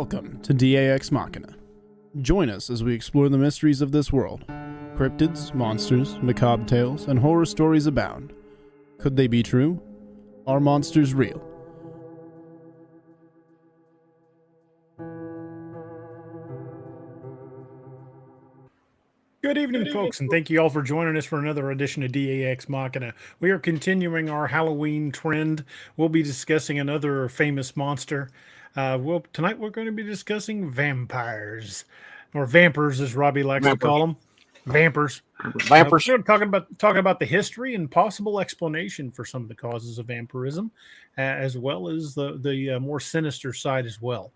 Welcome to DAX Machina. Join us as we explore the mysteries of this world. Cryptids, monsters, macabre tales, and horror stories abound. Could they be true? Are monsters real? Good evening, folks, and thank you all for joining us for another edition of DAX Machina. We are continuing our Halloween trend. We'll be discussing another famous monster. Tonight we're going to be discussing vampires, or vampers, as Robbie likes to call them. Vampers. Vampers. We're going to talk about the history and possible explanation for some of the causes of vampirism, as well as the more sinister side as well.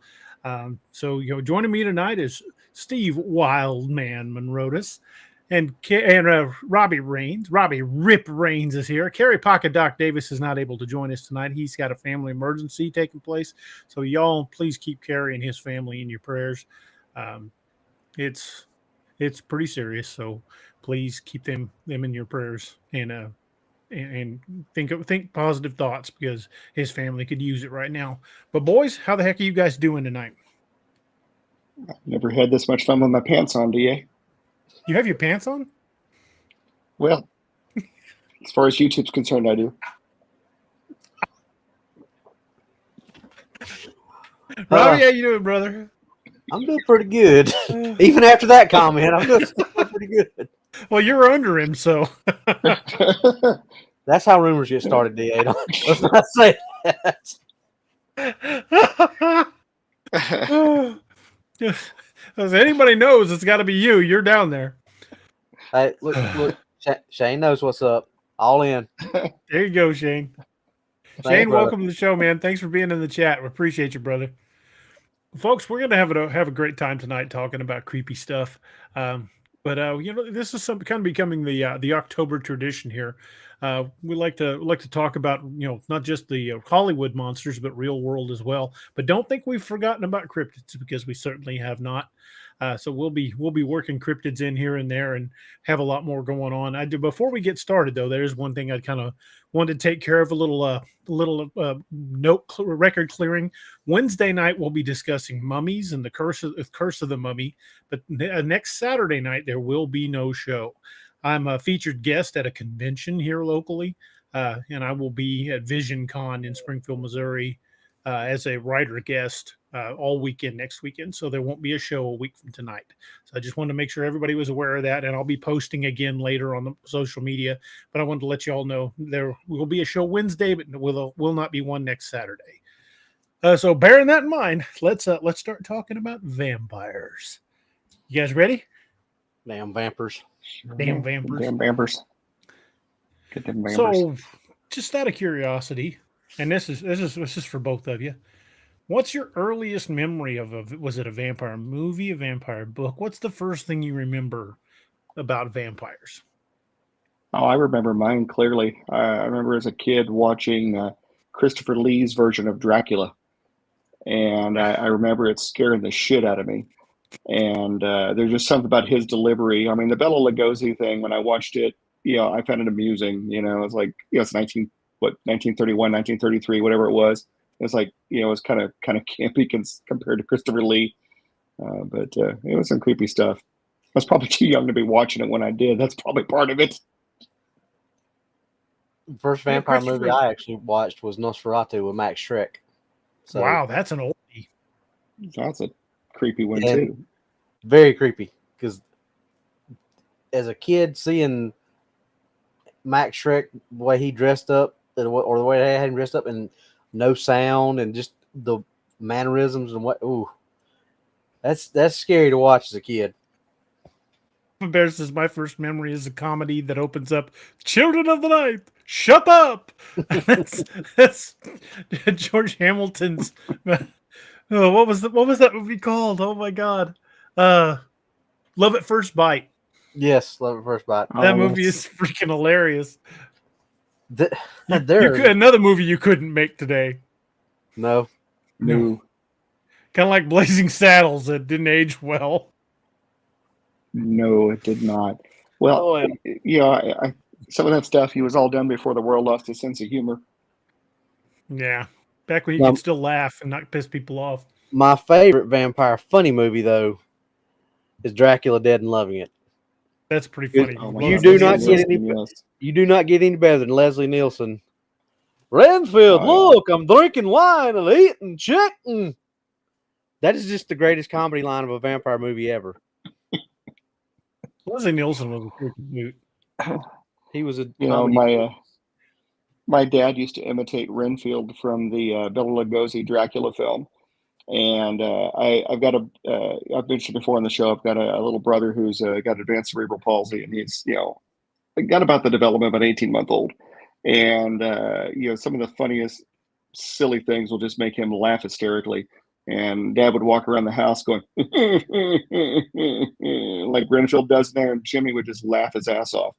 So joining me tonight is Steve Wildman Monrotis and Robbie Rains. Robbie Rip Rains is here. Carrie Pocket Doc Davis is not able to join us tonight. He's got a family emergency taking place. So y'all please keep Carrie and his family in your prayers. It's pretty serious. So please keep them in your prayers and think positive thoughts, because his family could use it right now. But boys, how the heck are you guys doing tonight? I've never had this much fun with my pants on, DA. You have your pants on? Well, as far as YouTube's concerned, I do. Robbie, how you doing, brother? I'm doing pretty good. Even after that comment, I'm doing pretty good. Well, you're under him, so. That's how rumors get started, DA. Let's not say that. As anybody knows, it's got to be you. You're down there. Hey, look. Shane knows what's up. All in. There you go, Shane. Shane, welcome to the show, man. Thanks for being in the chat. We appreciate you, brother. Folks, we're gonna have a great time tonight talking about creepy stuff. But this is kind of becoming the October tradition here. We like to talk about not just the Hollywood monsters, but real world as well. But don't think we've forgotten about cryptids, because we certainly have not. So we'll be working cryptids in here and there and have a lot more going on. Before we get started, though, there's one thing I kind of wanted to take care of, a little record clearing. Wednesday night we'll be discussing mummies and the curse of the mummy. But next Saturday night there will be no show. I'm a featured guest at a convention here locally, and I will be at Vision Con in Springfield, Missouri, as a writer guest all weekend next weekend. So there won't be a show a week from tonight. So I just wanted to make sure everybody was aware of that, and I'll be posting again later on the social media. But I wanted to let you all know there will be a show Wednesday, but will not be one next Saturday. So bearing that in mind, let's start talking about vampires. You guys ready? Damn vampers. Damn vampers. Damn vampers. Get them vampers. So, just out of curiosity, and this is for both of you. What's your earliest memory was it a vampire movie, a vampire book? What's the first thing you remember about vampires? Oh, I remember mine clearly. I remember as a kid watching Christopher Lee's version of Dracula, and I remember it scaring the shit out of me. And there's just something about his delivery. I mean, the Bela Lugosi thing, when I watched it, I found it amusing. It's like, it's 1931, 1933, whatever it was. It's like, it was kind of campy compared to Christopher Lee. But it was some creepy stuff. I was probably too young to be watching it when I did. That's probably part of it. The first vampire movie I actually watched was Nosferatu with Max Schreck. So, wow, that's an oldie. That's a creepy one too. Very creepy, because as a kid, seeing Max Schreck, the way he dressed up, or the way they had him dressed up, and no sound, and just the mannerisms and that's scary to watch as a kid. Bears is my first memory is a comedy that opens up, "Children of the Night, shut up." that's George Hamilton's. Oh, what was that movie called? Oh my God, Love at First Bite. Yes, Love at First Bite. That movie is freaking hilarious. Another movie you couldn't make today. No. Kind of like Blazing Saddles, that didn't age well. No, it did not. Well, I some of that stuff, he was all done before the world lost his sense of humor. Yeah. Back when you could still laugh and not piss people off. My favorite vampire funny movie though is Dracula Dead and Loving It. That's pretty funny. Oh my You God, do Leslie not get any. Nielsen, yes. You do not get any better than Leslie Nielsen. Renfield, Oh, yeah. look, I'm drinking wine and eating chicken. That is just the greatest comedy line of a vampire movie ever. Leslie Nielsen was a freaking mute. He was a You know, comedy. my dad used to imitate Renfield from the Bela Lugosi Dracula film, and I've got I've mentioned before on the show, I've got a little brother who's got advanced cerebral palsy, and he's got about the development of an 18-month-old, and some of the funniest silly things will just make him laugh hysterically. And Dad would walk around the house going like Renfield does there, and Jimmy would just laugh his ass off.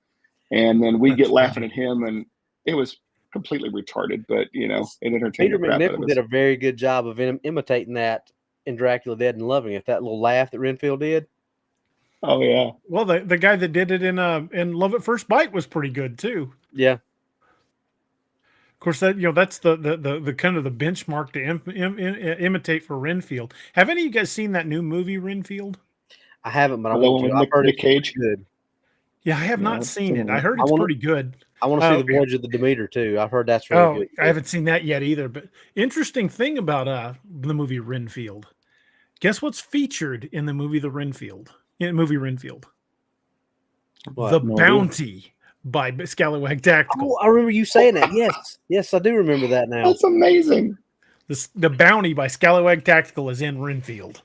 And then we'd get laughing at him, and it was completely retarded, but it entertained Peter the crap out of McNichol us. did a very good job of imitating that in Dracula Dead and Loving It. That little laugh that Renfield did. Oh yeah. Well, the guy that did it in Love at First Bite was pretty good too. Yeah. Of course, that that's the kind of the benchmark to imitate for Renfield. Have any of you guys seen that new movie Renfield? I haven't, but I The want one to. with I've heard Nick it's Cage? good. Yeah, I have Yeah, not I've seen seen it. it. I heard I it's wanna- pretty good. I want to see the Voyage of the Demeter too. I've heard that's really good. I haven't seen that yet either. But interesting thing about the movie Renfield. Guess what's featured in the movie Renfield? What? The No idea. Bounty by Scallywag Tactical. Oh, I remember you saying that. Yes, I do remember that now. That's amazing. The Bounty by Scallywag Tactical is in Renfield.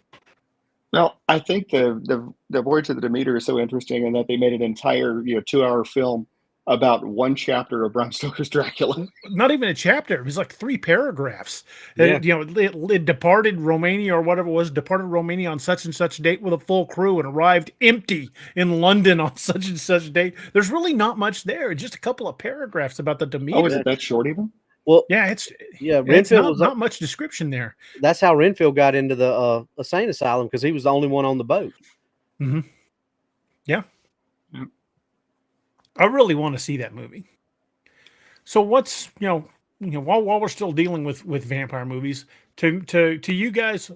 Well, I think the Voyage of the Demeter is so interesting in that they made an entire 2-hour film about one chapter of Bram Stoker's Dracula. Not even a chapter. It was like 3 paragraphs. Yeah. It departed Romania or whatever it was, departed Romania on such and such date with a full crew and arrived empty in London on such and such date. There's really not much there. Just a couple of paragraphs about the Demeter. Oh, is it that short even? Well, Yeah, it's Renfield not much description there. That's how Renfield got into the insane asylum because he was the only one on the boat. Mm-hmm. Yeah. I really want to see that movie. So what's while we're still dealing with vampire movies, to you guys,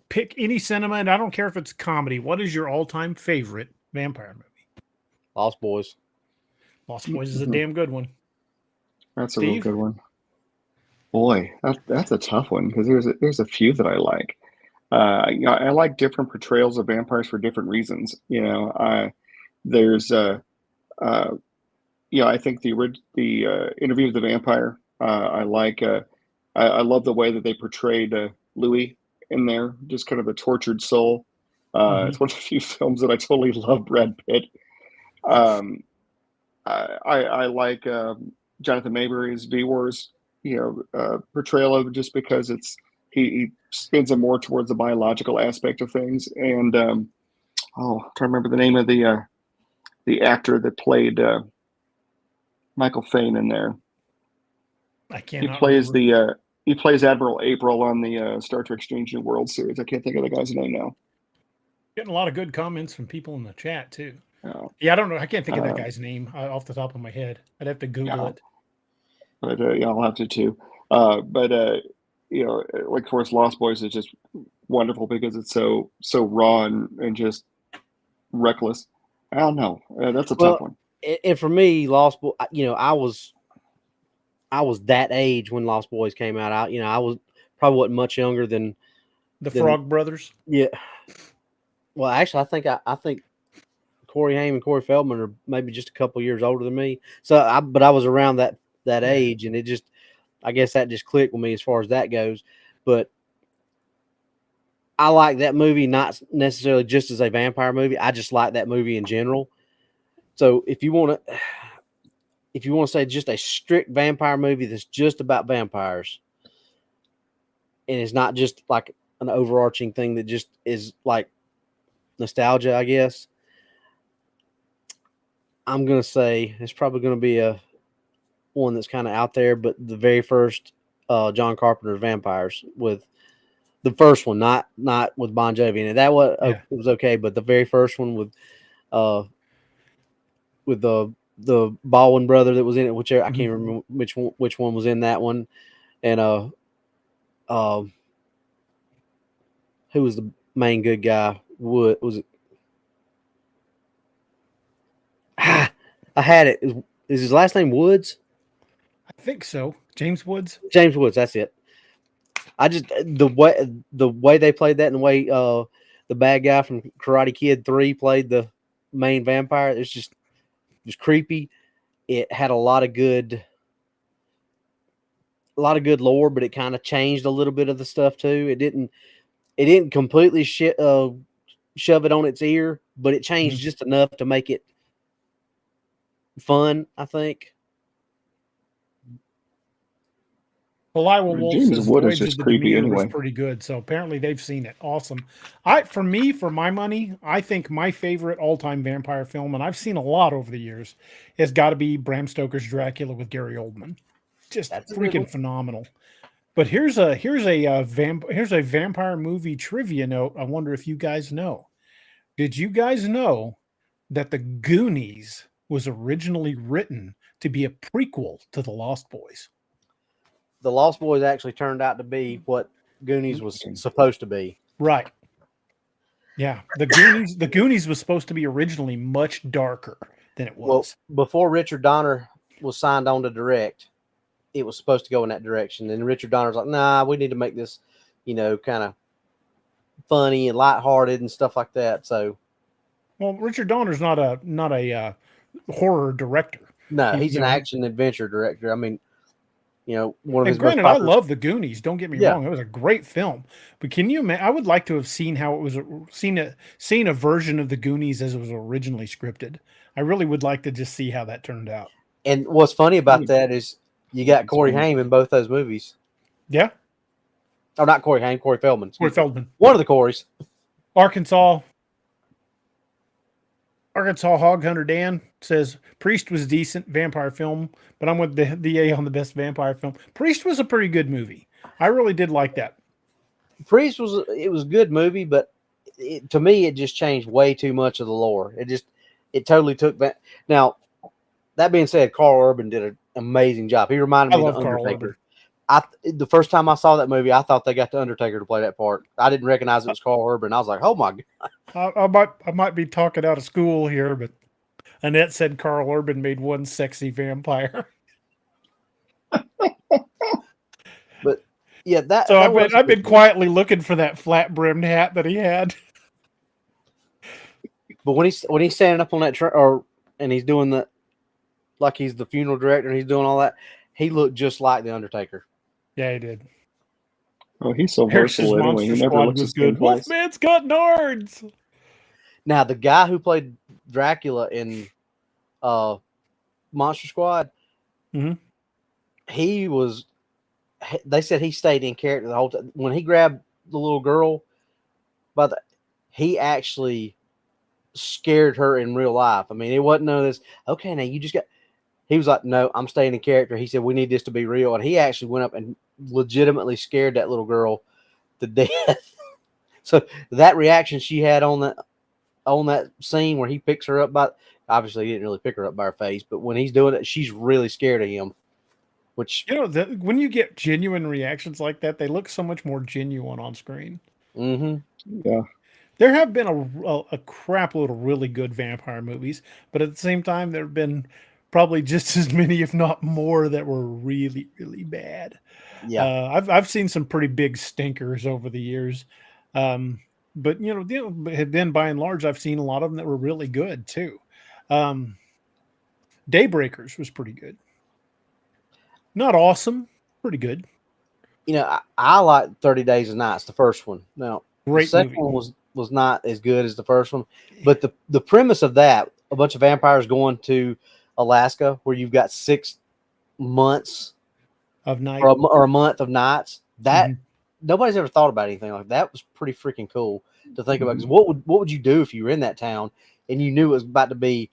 pick any cinema, and I don't care if it's comedy. What is your all-time favorite vampire movie? Lost Boys. Lost Boys is a damn good one. That's a real Steve? good one. Boy, that's a tough one because there's a few that I like. I like different portrayals of vampires for different reasons. There's I think the Interview with the Vampire. I like. I love the way that they portrayed Louis in there, just kind of a tortured soul. It's one of the few films that I totally love Brad Pitt. I like Jonathan Mayberry's V Wars, portrayal of it, just because he spins it more towards the biological aspect of things. And I'm trying to remember the name of the actor that played Michael Fain in there. I can't. He plays Admiral April on the Star Trek Strange New World series. I can't think of the guy's name now. Getting a lot of good comments from people in the chat too. Oh. Yeah, I don't know. I can't think of that guy's name off the top of my head. I'd have to Google it. But I'll have to too. Like of course, Lost Boys is just wonderful because it's so raw and just reckless. I don't know. That's a tough one. And for me, Lost Boys, I was that age when Lost Boys came out. I was probably wasn't much younger than the Frog Brothers. Yeah. Well, actually, I think Corey Haim and Corey Feldman are maybe just a couple years older than me. But I was around that age, and I guess that just clicked with me as far as that goes. But I like that movie, not necessarily just as a vampire movie. I just like that movie in general. So if you want to say just a strict vampire movie that's just about vampires, and it's not just like an overarching thing that just is like nostalgia, I guess, I'm going to say it's probably going to be a one that's kind of out there, but the very first John Carpenter's Vampires, with the first one, not with Bon Jovi in it. That was it was okay, but the very first one with the Baldwin brother that was in it, whichever I can't remember which one was in that one, and who was the main good guy? Wood was it? I had it. Is his last name Woods? I think so. James Woods. James Woods. That's it. I just the way they played that and the way the bad guy from Karate Kid 3 played the main vampire. It's just creepy. It had a lot of good lore, but it kind of changed a little bit of the stuff too. It didn't completely shove it on its ear, but it changed just enough to make it fun, I think. Well, Iowa Wolf James says Wood the is Voyage just of the creepy Demeter was anyway. pretty good. So apparently they've seen it. Awesome. For my money, I think my favorite all-time vampire film, and I've seen a lot over the years, has got to be Bram Stoker's Dracula with Gary Oldman. Just freaking phenomenal. But here's a vampire movie trivia note. I wonder if you guys know. Did you guys know that The Goonies was originally written to be a prequel to The Lost Boys? The Lost Boys actually turned out to be what Goonies was supposed to be. Right. Yeah. The Goonies was supposed to be originally much darker than it was. Well, before Richard Donner was signed on to direct, it was supposed to go in that direction. And Richard Donner's like, nah, we need to make this, kind of funny and lighthearted and stuff like that. So, well, Richard Donner's not a horror director. No, he's an action adventure director. I mean, one of his granted, most popular... I love The Goonies. Don't get me wrong; it was a great film. But can you imagine? I would like to have seen how it was seen a version of The Goonies as it was originally scripted. I really would like to just see how that turned out. And what's funny about that is you got Corey Haim in both those movies. Yeah. Oh, not Corey Haim, Corey Feldman. Corey Feldman. One of the Coreys. Arkansas Hog Hunter Dan says Priest was decent vampire film, but I'm with the DA on the best vampire film. Priest was a pretty good movie. I really did like that. Priest was a good movie, but to me it just changed way too much of the lore. It totally took back. Now, that being said, Carl Urban did an amazing job. He reminded me of the Undertaker. The first time I saw that movie, I thought they got the Undertaker to play that part. I didn't recognize it was Carl Urban. I was like, oh my God. I might be talking out of school here, but Annette said Carl Urban made one sexy vampire. But yeah, So I've been quietly looking for that flat brimmed hat that he had. But when he's standing up on that and he's doing like he's the funeral director and he's doing all that, he looked just like the Undertaker. Yeah, he did. Oh, he's so versatile anyway. He never looks good. Wolfman's got nards. Now, the guy who played Dracula in Monster Squad, they said he stayed in character the whole time. When he grabbed the little girl, he actually scared her in real life. I mean, it wasn't none of this, okay, now you just got... He was like, no, I'm staying in character. He said, we need this to be real. And he actually went up and legitimately scared that little girl to death. So that reaction she had on that scene where he picks her up obviously he didn't really pick her up by her face, but when he's doing it, she's really scared of him. Which, when you get genuine reactions like that, they look so much more genuine on screen. Mm-hmm. Yeah. There have been a crap load of really good vampire movies, but at the same time, there have been probably just as many, if not more, that were really, really bad. Yeah, I've seen some pretty big stinkers over the years, but then by and large, I've seen a lot of them that were really good too. Daybreakers was pretty good, not awesome, pretty good. I like 30 Days and Nights, the first one. Now, great the second movie. one was not as good as the first one, but the premise of that, a bunch of vampires going to Alaska where you've got 6 months of night or a month of nights, that nobody's ever thought about anything like that. Was pretty freaking cool to think about, because what would you do if you were in that town and you knew it was about to be...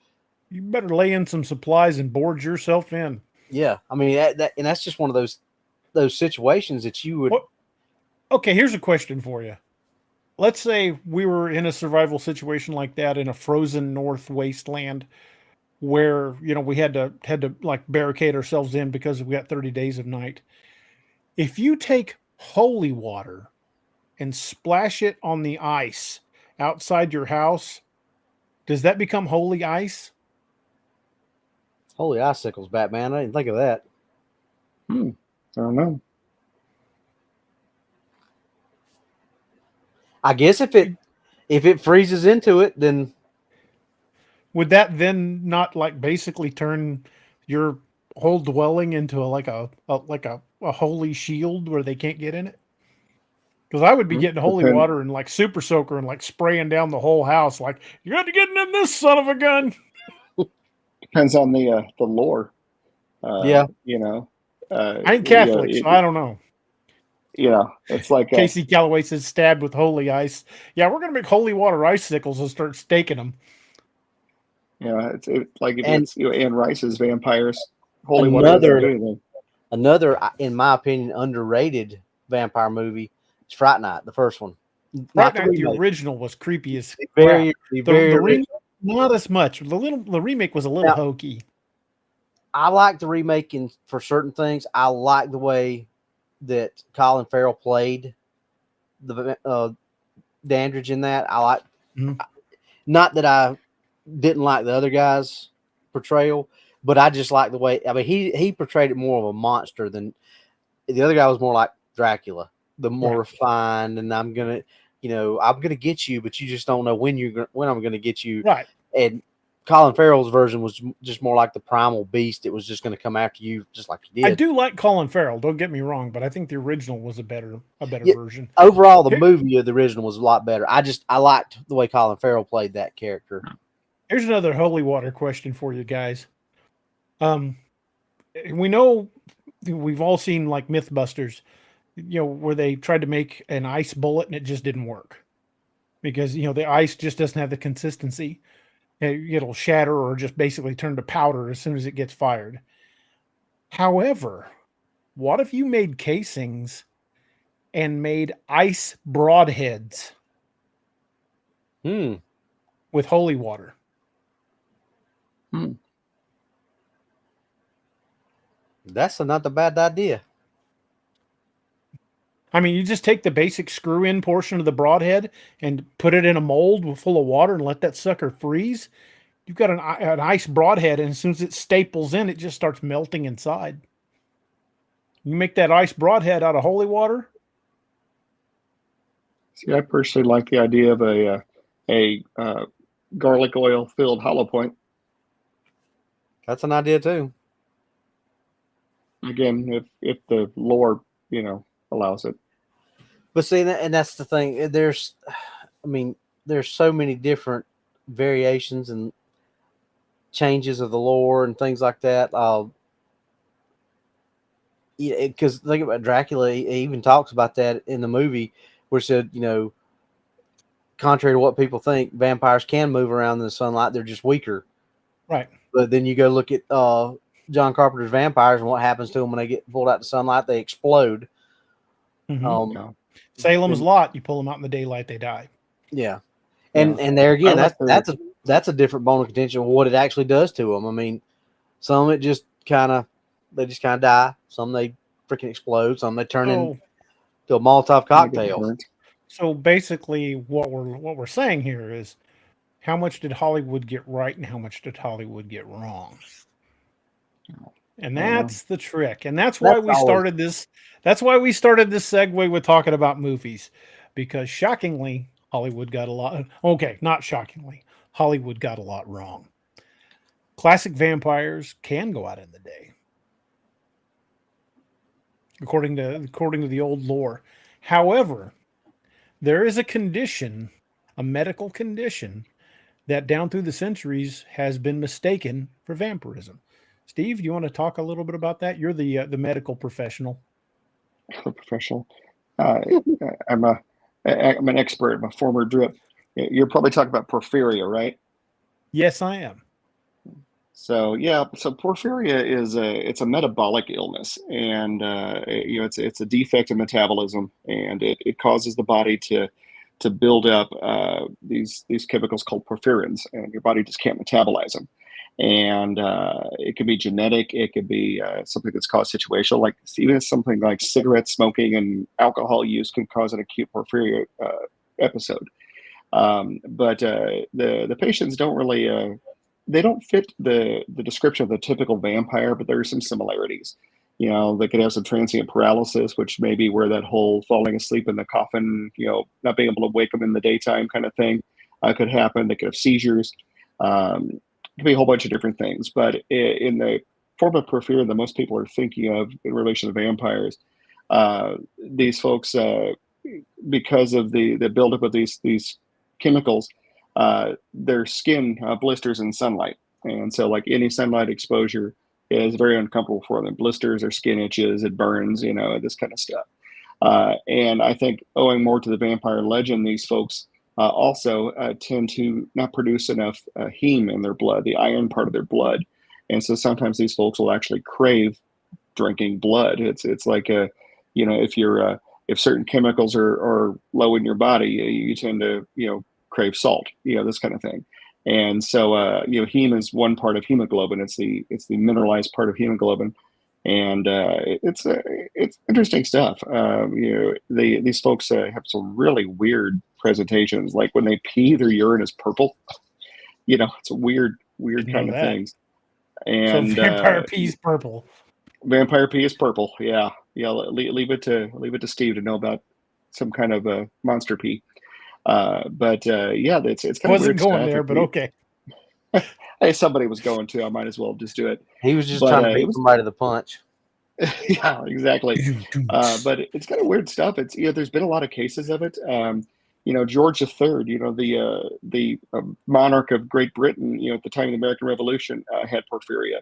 You better lay in some supplies and board yourself in. Yeah, I mean and that's just one of those situations that you would... Okay, here's a question for you. Let's say we were in a survival situation like that in a frozen north wasteland where, we had to like barricade ourselves in because we got 30 days of night. If you take holy water and splash it on the ice outside your house, does that become holy ice? Holy icicles, Batman! I didn't think of that. I don't know. I guess if it freezes into it, then Would that then not like basically turn your whole dwelling into a holy shield where they can't get in it? Because I would be getting holy Depend- water and like super soaker and like spraying down the whole house. Like, you got to get in this son of a gun. Depends on the lore. Yeah. You know. I ain't Catholic, so I don't know. It's like Casey Calloway says stabbed with holy ice. Yeah, we're gonna make holy water icicles and start staking them. it's like if And- it's Anne Rice's vampires. Holy water doesn't do anything. another, in my opinion, underrated vampire movie is Fright Night, the first one. Right Not now, the original was creepy as very, crap. very The original. remake, not as much. The remake was a little Now- hokey. I like the remake for certain things. I like the way that Colin Farrell played the Dandridge in that. I like, not that I didn't like the other guy's portrayal, but I just like the way. I mean, he portrayed it more of a monster than the other guy was. More like Dracula, the more refined. And I'm gonna get you, but you just don't know when I'm gonna get you. Right. And Colin Farrell's version was just more like the primal beast. It was just going to come after you, just like you did. I do like Colin Farrell. Don't get me wrong, but I think the original was a better version. Overall, the movie of the original was a lot better. I liked the way Colin Farrell played that character. Here's another holy water question for you guys. We know we've all seen like Mythbusters, where they tried to make an ice bullet and it just didn't work because the ice just doesn't have the consistency. It'll shatter or just basically turn to powder as soon as it gets fired. However, what if you made casings and made ice broadheads with holy water? That's not a bad idea. I mean, you just take the basic screw-in portion of the broadhead and put it in a mold full of water and let that sucker freeze. You've got an ice broadhead, and as soon as it staples in, it just starts melting inside. You make that ice broadhead out of holy water. See, I personally like the idea of a garlic oil filled hollow point. That's an idea too. Again, if the lore, allows it. But see, and that's the thing. There's so many different variations and changes of the lore and things like that. Because think about Dracula, he even talks about that in the movie, where it said, contrary to what people think, vampires can move around in the sunlight. They're just weaker. Right. But then you go look at John Carpenter's vampires and what happens to them when they get pulled out to sunlight, they explode. Salem's Lot, you pull them out in the daylight, they die. Yeah. And there again, that's a different bone of contention of what it actually does to them. I mean, some it just kind of die. Some they freaking explode. Some they turn into a Molotov cocktail. So basically, what we're saying here is, how much did Hollywood get right and how much did Hollywood get wrong? And that's the trick. And that's why we started this. That's why we started this segue with talking about movies, because shockingly, Hollywood got a lot. Okay, not shockingly, Hollywood got a lot wrong. Classic vampires can go out in the day, according to the old lore. However, there is a condition, a medical condition, that down through the centuries has been mistaken for vampirism. Steve, you want to talk a little bit about that? You're the medical professional. Professional. I'm an expert. I'm a former drip. You're probably talking about porphyria, right? Yes, I am. So porphyria is a metabolic illness, and it's a defect in metabolism, and it causes the body to build up these chemicals called porphyrins, and your body just can't metabolize them. And it could be genetic. It could be something that's caused situational, like even something like cigarette smoking and alcohol use can cause an acute porphyria episode. But the patients don't really they don't fit the description of the typical vampire, but there are some similarities. They could have some transient paralysis, which may be where that whole falling asleep in the coffin, not being able to wake them in the daytime kind of thing could happen. They could have seizures. It could be a whole bunch of different things. But in the form of porphyria that most people are thinking of in relation to vampires, these folks, because of the buildup of these chemicals, their skin blisters in sunlight. And so like any sunlight exposure is very uncomfortable for them. Blisters or skin itches, it burns, this kind of stuff. And I think owing more to the vampire legend, these folks also tend to not produce enough heme in their blood, the iron part of their blood. And so sometimes these folks will actually crave drinking blood. It's like if certain chemicals are low in your body, you tend to crave salt, this kind of thing. And so heme is one part of hemoglobin. It's the mineralized part of hemoglobin, and it's interesting stuff. These folks have some really weird presentations. Like when they pee, their urine is purple. It's a weird kind of things. And so vampire pee is purple. Vampire pee is purple. Yeah. Leave it to Steve to know about some kind of a monster pee. But it's kind of wasn't weird going stuff. there, but okay. Hey, somebody was going to. I might as well just do it. He was just trying to beat somebody to the punch. Yeah, exactly. But it's kind of weird stuff. It's there's been a lot of cases of it. George III, the monarch of Great Britain, at the time of the American Revolution, had porphyria,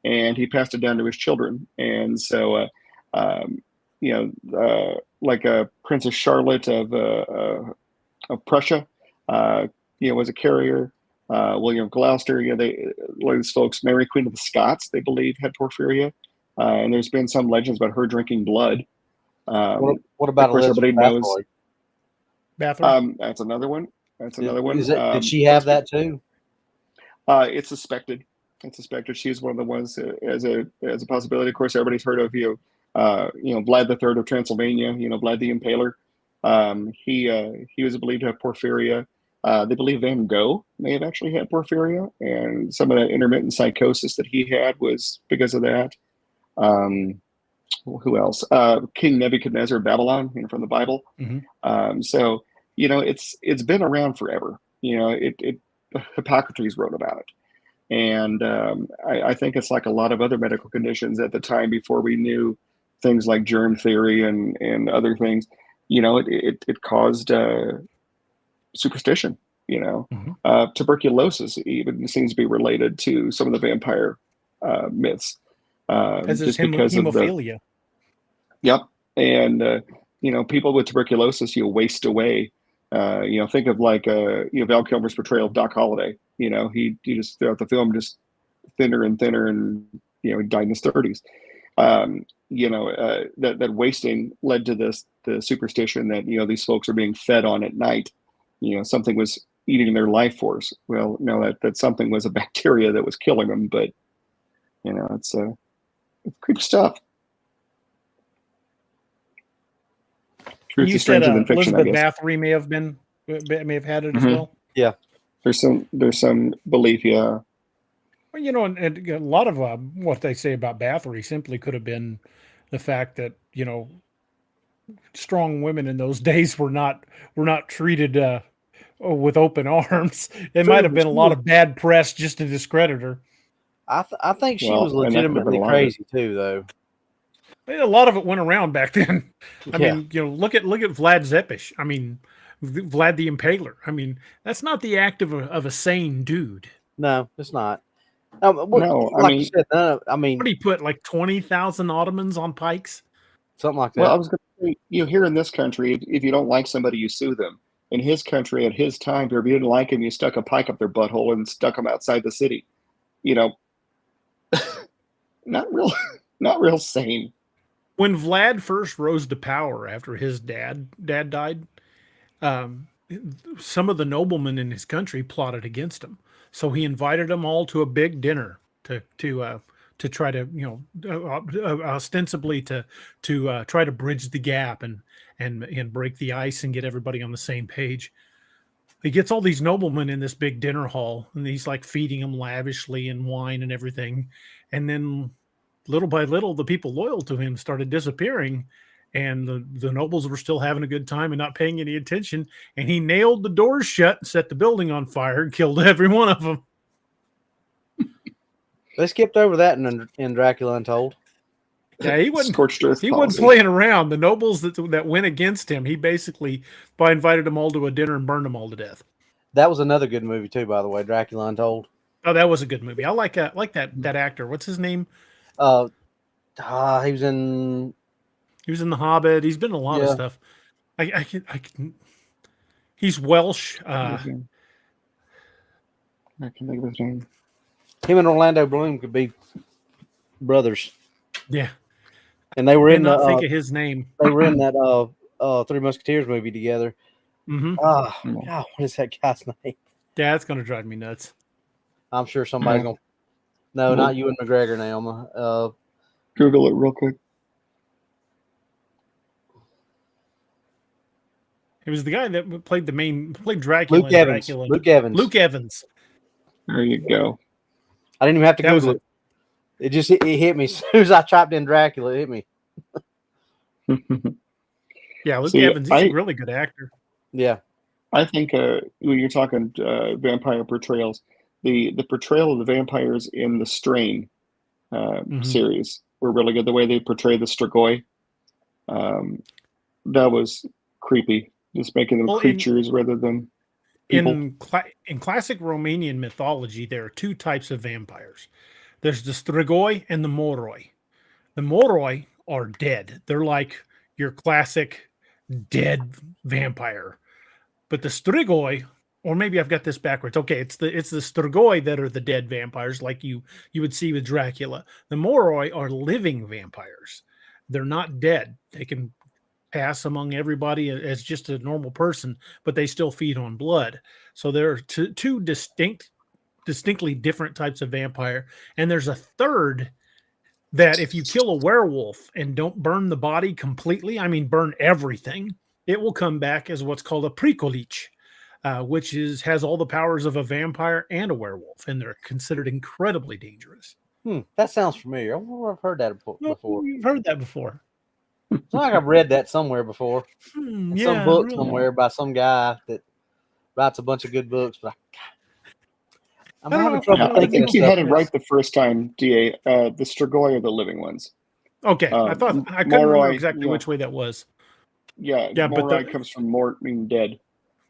and he passed it down to his children. And so, like Princess Charlotte of Prussia, was a carrier. William Gloucester, these folks, Mary Queen of the Scots, they believe had porphyria. And there's been some legends about her drinking blood. What about everybody knows? Bathroom? That's another one. One. Did she have that too? It's suspected. She's one of the ones as a possibility. Of course, everybody's heard of Vlad the Third of Transylvania. Vlad the Impaler. He was believed to have porphyria. They believe Van Gogh may have actually had porphyria, and some of that intermittent psychosis that he had was because of that. Who else? King Nebuchadnezzar of Babylon, from the Bible. Mm-hmm. So it's been around forever. Hippocrates wrote about it, and I think it's like a lot of other medical conditions at the time before we knew things like germ theory and other things. It caused superstition. Mm-hmm. Tuberculosis even seems to be related to some of the vampire myths. As is because hemophilia. Yep. And people with tuberculosis waste away. Think of like Val Kilmer's portrayal of Doc Holliday. He just throughout the film just thinner and thinner, and he died in his 30s. That wasting led to the superstition that these folks are being fed on at night. Something was eating their life force. Well, no, that something was a bacteria that was killing them. But it's creepy stuff. Truth You is stranger than fiction, Elizabeth I guess. Bathory may have had it as Mm-hmm. well. Yeah, there's some belief. Yeah. Well, and a lot of what they say about Bathory simply could have been the fact that strong women in those days were not treated with open arms. It might have been a lot of bad press just to discredit her. I think she was legitimately crazy too, though. A lot of it went around back then. I Yeah. mean, look at Vlad Zepish. I mean, Vlad the Impaler. I mean, that's not the act of a sane dude. No, it's not. What do you put, like 20,000 Ottomans on pikes? Something like that. Well, I was going to say, here in this country, if you don't like somebody, you sue them. In his country, at his time, if you didn't like him, you stuck a pike up their butthole and stuck them outside the city. Not real sane. When Vlad first rose to power after his dad died, some of the noblemen in his country plotted against him. So he invited them all to a big dinner to try to, ostensibly to try to bridge the gap and break the ice and get everybody on the same page. He gets all these noblemen in this big dinner hall, and he's like feeding them lavishly and wine and everything. And then little by little, the people loyal to him started disappearing, and the nobles were still having a good time and not paying any attention. And he nailed the doors shut and set the building on fire and killed every one of them. They skipped over that in Dracula Untold. Yeah, he wasn't Scorched earth he wasn't policy. playing around. The nobles that went against him, he basically invited them all to a dinner and burned them all to death. That was another good movie too, by the way. Dracula Untold. Oh, that was a good movie. I like that actor. What's his name? He was in. He was in The Hobbit. He's been in a lot of stuff. I can. He's Welsh. I can think of his name. Him and Orlando Bloom could be brothers. Yeah, and they were in not think of his name. They were in that Three Musketeers movie together. Mm-hmm. God, what is that guy's name? Yeah, it's gonna drive me nuts. I'm sure somebody's gonna. No, not Ewan McGregor now. Google it real quick. It was the guy that played Dracula. Luke Evans. Dracula. Luke Evans. There you go. I didn't even have to Google it. It just it hit me as soon as I typed in Dracula. It hit me. Yeah, Luke Evans. He's a really good actor. Yeah, I think when you're talking vampire portrayals, the portrayal of the vampires in the Strain series were really good. The way they portray the Strigoi, that was creepy. Just making them creatures rather than people. In classic Romanian mythology, there are two types of vampires. There's the Strigoi and the Moroi. The Moroi are dead. They're like your classic dead vampire. But the Strigoi, or maybe I've got this backwards. Okay, it's the Strigoi that are the dead vampires, like you would see with Dracula. The Moroi are living vampires. They're not dead. They can pass among everybody as just a normal person, but they still feed on blood. So there are two distinctly different types of vampire. And there's a third that if you kill a werewolf and don't burn the body completely, I mean burn everything, it will come back as what's called a pricolich, which has all the powers of a vampire and a werewolf, and they're considered incredibly dangerous. That sounds familiar. I wonder if I've heard that before. You've heard that before. It's like I've read that somewhere before. In some book somewhere by some guy that writes a bunch of good books, but I'm having trouble thinking. I think you had it right the first time, DA. The Strigoi are the living ones. Okay, I couldn't remember exactly which way that was. Yeah, Moroi comes from mort, meaning dead.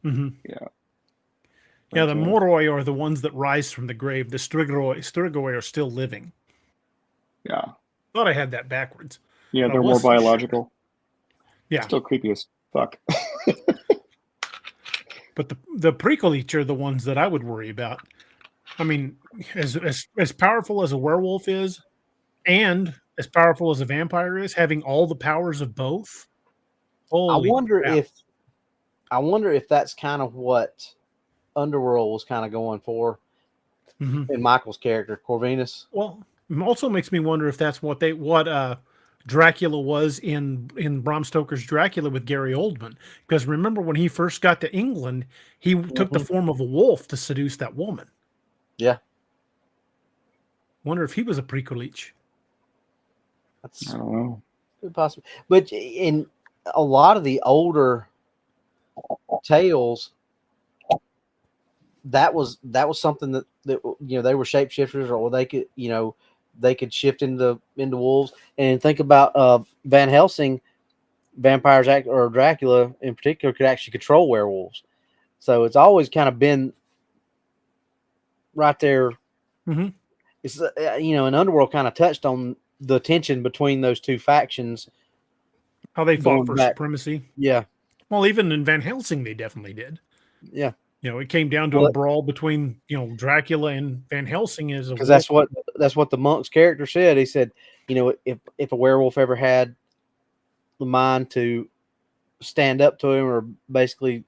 Mm-hmm. Yeah. Yeah, the Moroi are the ones that rise from the grave. The Strigoi are still living. Yeah. Thought I had that backwards. Yeah, they're more biological. Sure. Yeah. Still creepy as fuck. But the pricolich are the ones that I would worry about. I mean, as powerful as a werewolf is, and as powerful as a vampire is, having all the powers of both. I wonder if that's kind of what Underworld was kind of going for in Michael's character, Corvinus. Well, it also makes me wonder if that's what Dracula was in Bram Stoker's Dracula with Gary Oldman. Because remember when he first got to England, he took the form of a wolf to seduce that woman. Yeah. Wonder if he was a pricolich. That's I don't know. Possible. But in a lot of the older tales, that was something that they were shapeshifters, or they could shift into wolves. And think about Van Helsing, vampires or Dracula in particular could actually control werewolves. So it's always kind of been right there. Mm-hmm. It's and Underworld kind of touched on the tension between those two factions. How they fought for supremacy. Yeah. Well, even in Van Helsing, they definitely did. Yeah. It came down to a brawl between, Dracula and Van Helsing because that's what the monk's character said. He said, if a werewolf ever had the mind to stand up to him or basically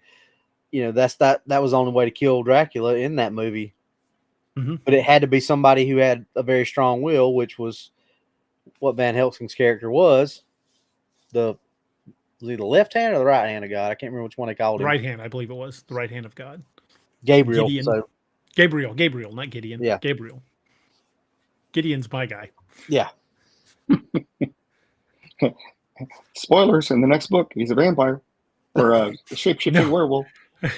that was the only way to kill Dracula in that movie. Mm-hmm. But it had to be somebody who had a very strong will, which was what Van Helsing's character was. Was he the left hand or the right hand of God? I can't remember which one they called The him. right hand, I believe it was. The right hand of God. Gabriel. Gideon. So Gabriel, not Gideon. Yeah. Gabriel. Gideon's my guy. yeah. Spoilers in the next book. He's a vampire or a shape-shifting No. werewolf.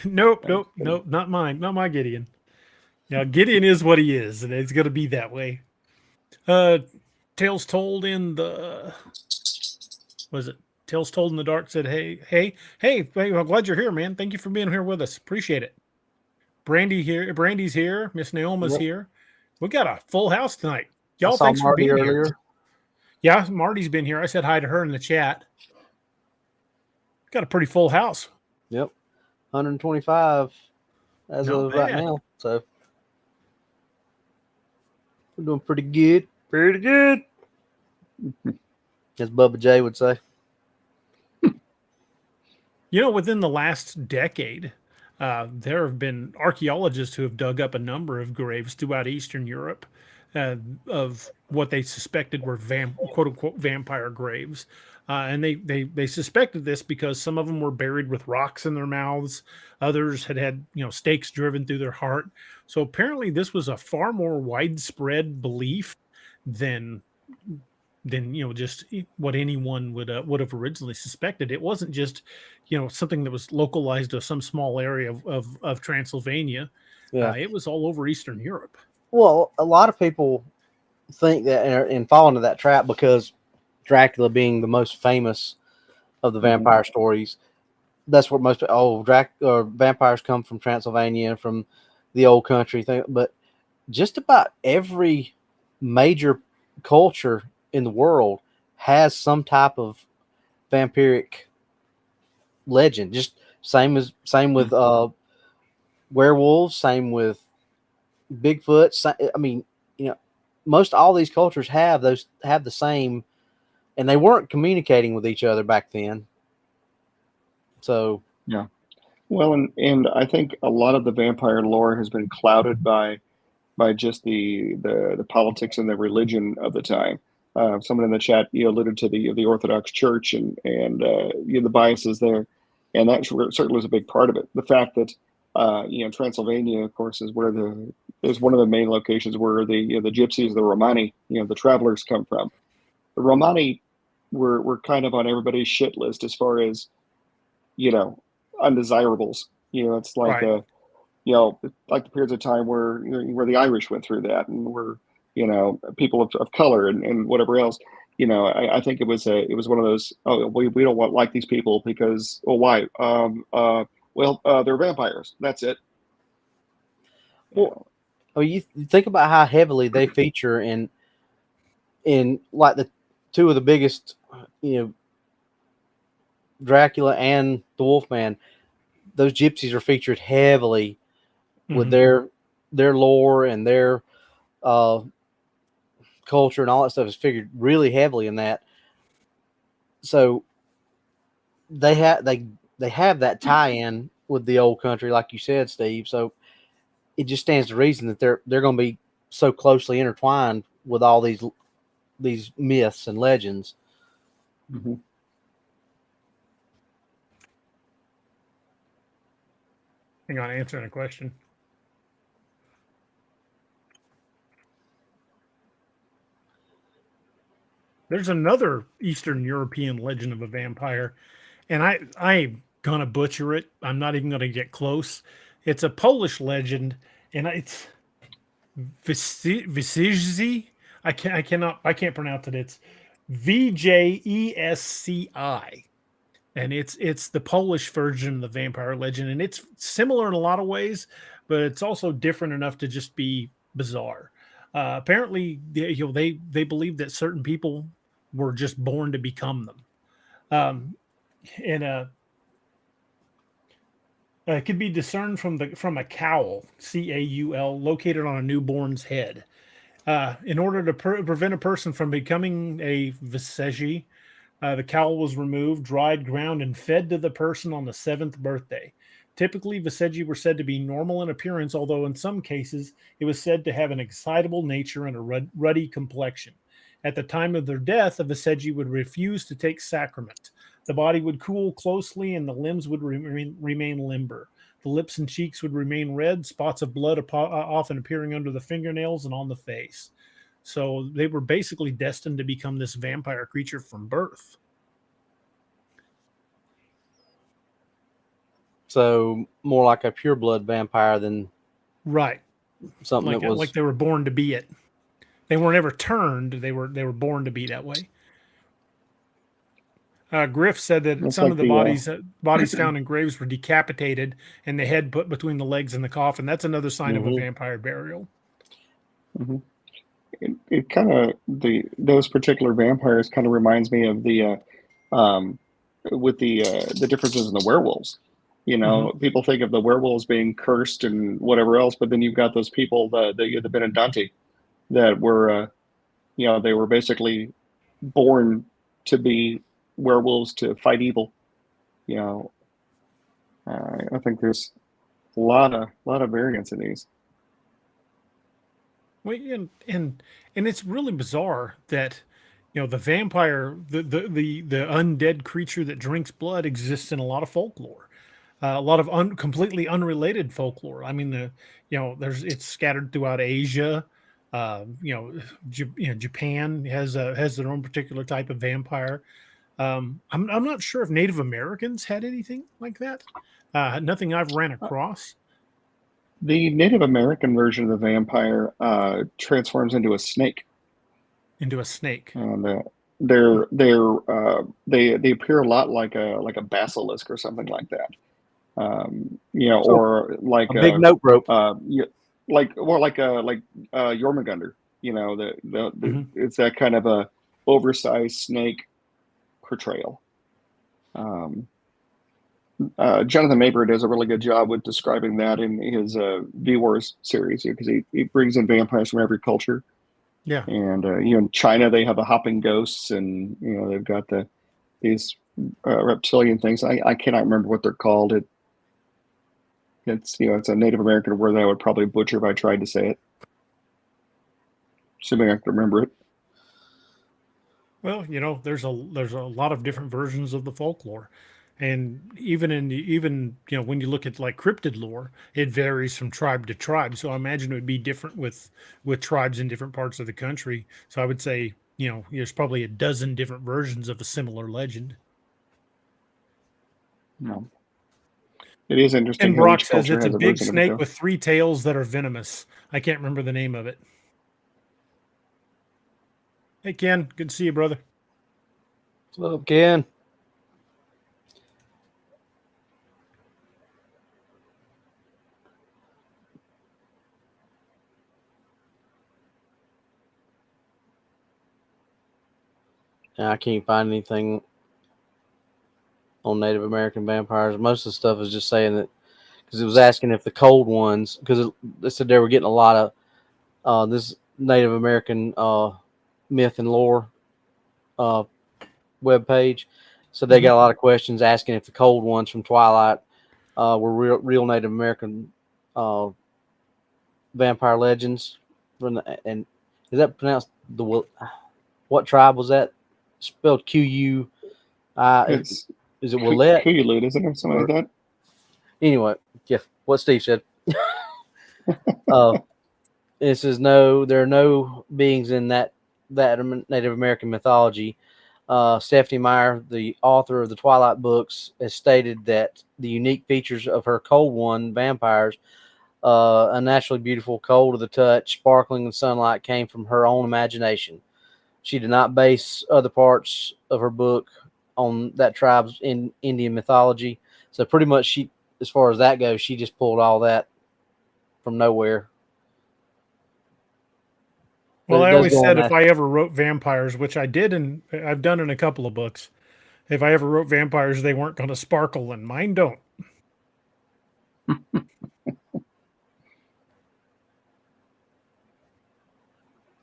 Nope, not mine. Not my Gideon. Now, Gideon is what he is, and it's going to be that way. Tales Told in the... Was it Tales Told in the Dark said, hey, I'm glad you're here, man. Thank you for being here with us. Appreciate it. Brandy's here. Miss Naoma's here. We got a full house tonight. Y'all, thanks for being here. Yeah, Marty's been here. I said hi to her in the chat. Got a pretty full house. Yep. 125 as Not of right bad. now. So we're doing pretty good. Pretty good. As Bubba J would say. Within the last decade, there have been archaeologists who have dug up a number of graves throughout Eastern Europe of what they suspected were quote unquote vampire graves. And they suspected this because some of them were buried with rocks in their mouths. Others had stakes driven through their heart. So apparently this was a far more widespread belief than just what anyone would have originally suspected. It wasn't just something that was localized to some small area of Transylvania. Yeah. It was all over Eastern Europe. Well, a lot of people think that and fall into that trap because Dracula being the most famous of the vampire stories, that's what most vampires come from Transylvania, from the old country thing. But just about every major culture in the world has some type of vampiric legend. Just same with werewolves, same with Bigfoot. Most all these cultures have the same, and they weren't communicating with each other back then. So yeah, well, and I think a lot of the vampire lore has been clouded by just the politics and the religion of the time. Someone in the chat alluded to the Orthodox Church and the biases there, and that certainly was a big part of it. The fact that Transylvania, of course, is one of the main locations where the gypsies, the Romani, the travelers come from. The Romani were kind of on everybody's shit list as far as undesirables. It's like Right. like the periods of time where the Irish went through that, and were people of color and whatever else. I think it was one of those. Oh, we don't like these people because why? They're vampires. That's it. Well, you think about how heavily they feature in like the two of the biggest, Dracula and the Wolfman. Those gypsies are featured heavily with their lore and their culture and all that stuff is figured really heavily in that. So they have that tie-in with the old country, like you said, Steve. So it just stands to reason that they're going to be so closely intertwined with all these myths and legends. Mm-hmm. Hang on, answering a question. There's another Eastern European legend of a vampire, and I'm gonna butcher it. I'm not even gonna get close. It's a Polish legend, and it's Visizzi. I can't pronounce it. It's Vjesci, and it's the Polish version of the vampire legend, and it's similar in a lot of ways, but it's also different enough to just be bizarre. Apparently, they believe that certain people were just born to become them, and it could be discerned from a cowl, caul, located on a newborn's head. In order to prevent a person from becoming a Visezhi, the cowl was removed, dried, ground, and fed to the person on the 7th birthday. Typically, Viseji were said to be normal in appearance, although in some cases it was said to have an excitable nature and a ruddy complexion. At the time of their death, a Viseji would refuse to take sacrament. The body would cool closely and the limbs would remain limber. The lips and cheeks would remain red, spots of blood often appearing under the fingernails and on the face. So they were basically destined to become this vampire creature from birth. So more like a pure blood vampire than right, something that was like they were born to be it. They were never turned; they were born to be that way. Griff said that some of the bodies found in graves were decapitated and the head put between the legs in the coffin. That's another sign of a vampire burial. Mm-hmm. It kind of those particular vampires kind of reminds me of the differences in the werewolves. You know, people think of the werewolves being cursed and whatever else, but then you've got those people, the Benedante, that were, they were basically born to be werewolves to fight evil. I think there's a lot of variance in these. Well, and it's really bizarre that the vampire, the undead creature that drinks blood exists in a lot of folklore. A lot of completely unrelated folklore. I mean, it's scattered throughout Asia. Japan has their own particular type of vampire. I'm not sure if Native Americans had anything like that. Nothing I've ran across. The Native American version of the vampire transforms into a snake. Into a snake. And they appear a lot like a basilisk or something like that. Or like a big note rope. Like Jormungandr. It's that kind of a oversized snake portrayal. Jonathan Maber does a really good job with describing that in his V-Wars series, because he brings in vampires from every culture. Yeah, and in China they have the hopping ghosts, and they've got these reptilian things. I cannot remember what they're called. It's a Native American word that I would probably butcher if I tried to say it. Assuming I can remember it. Well, there's a lot of different versions of the folklore, and even when you look at like cryptid lore, it varies from tribe to tribe. So I imagine it would be different with tribes in different parts of the country. So I would say there's probably a dozen different versions of a similar legend. No. It is interesting. And Brock says it's a big snake with 3 tails that are venomous. I can't remember the name of it. Hey, Ken. Good to see you, brother. What's up, Ken? I can't find anything on Native American vampires. Most of the stuff is just saying that, because it was asking if the cold ones, because they said they were getting a lot of this Native American myth and lore webpage. So they got a lot of questions asking if the cold ones from Twilight were real Native American vampire legends. And is that pronounced what tribe was that? Spelled Q-U. Is it Willette? Q-U-Lute, isn't it? Something like that. Anyway, yeah, what Steve said. It says no, there are no beings in that Native American mythology. Stephanie Meyer, the author of the Twilight books, has stated that the unique features of her Cold One vampires, unnaturally beautiful, cold to the touch, sparkling in sunlight, came from her own imagination. She did not base other parts of her book on that tribe's in Indian mythology. So pretty much she, as far as that goes, she just pulled all that from nowhere. Well, I always said if I ever wrote vampires, which I did, and I've done in a couple of books, if I ever wrote vampires, they weren't going to sparkle, and mine don't.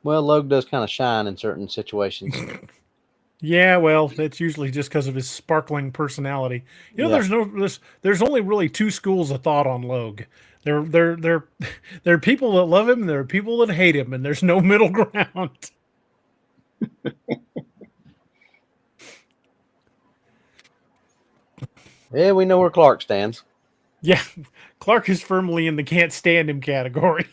Well, Logue does kind of shine in certain situations. Yeah, well, that's usually just because of his sparkling personality. You know, Yeah. there's only really two schools of thought on Logue. There there are people that love him, and there are people that hate him, and there's no middle ground. Yeah, we know where Clark stands. Yeah, Clark is firmly in the can't stand him category.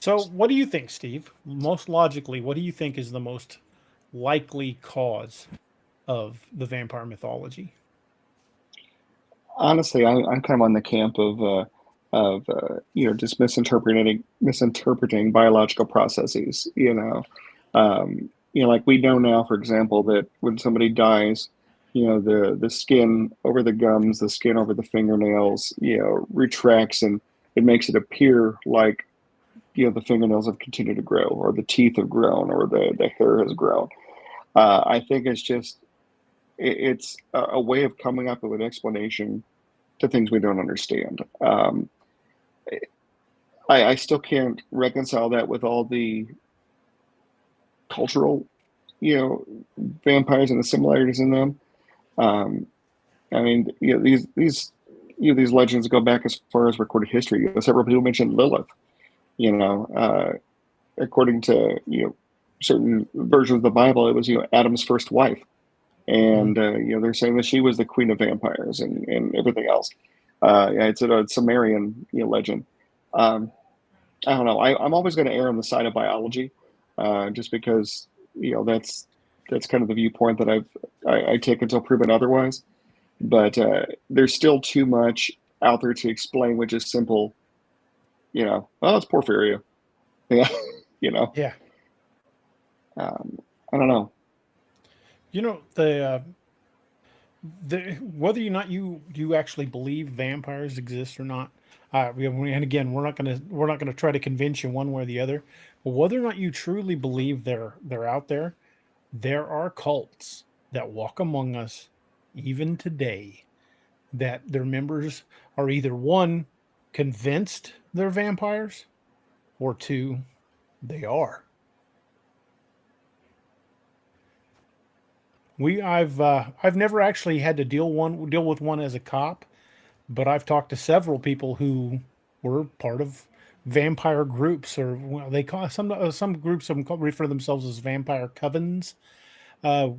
So, what do you think, Steve? Most logically, what do you think is the most likely cause of the vampire mythology? Honestly, I'm kind of on the camp of just misinterpreting biological processes. Like we know now, for example, that when somebody dies, the skin over the gums, the skin over the fingernails, retracts, and it makes it appear like the fingernails have continued to grow, or the teeth have grown, or the hair has grown. I think it's a way of coming up with an explanation to things we don't understand. I still can't reconcile that with all the cultural, vampires and the similarities in them. Um, I mean, these legends go back as far as recorded history. Several people mentioned Lilith. According to certain versions of the Bible, it was Adam's first wife, and they're saying that she was the queen of vampires and everything else. Yeah, it's a Sumerian legend. I don't know. I'm always going to err on the side of biology, just because that's kind of the viewpoint that I take until proven otherwise. But there's still too much out there to explain with just simple, oh, it's porphyria. Yeah, you know. Yeah, I don't know. you know the whether or not you actually believe vampires exist or not. And again, we're not gonna try to convince you one way or the other. But whether or not you truly believe they're out there, there are cults that walk among us even today that their members are either one convinced they're vampires or two they are. I've never actually had to deal with one as a cop, but I've talked to several people who were part of vampire groups, or well, they call some groups of them refer to themselves as vampire covens,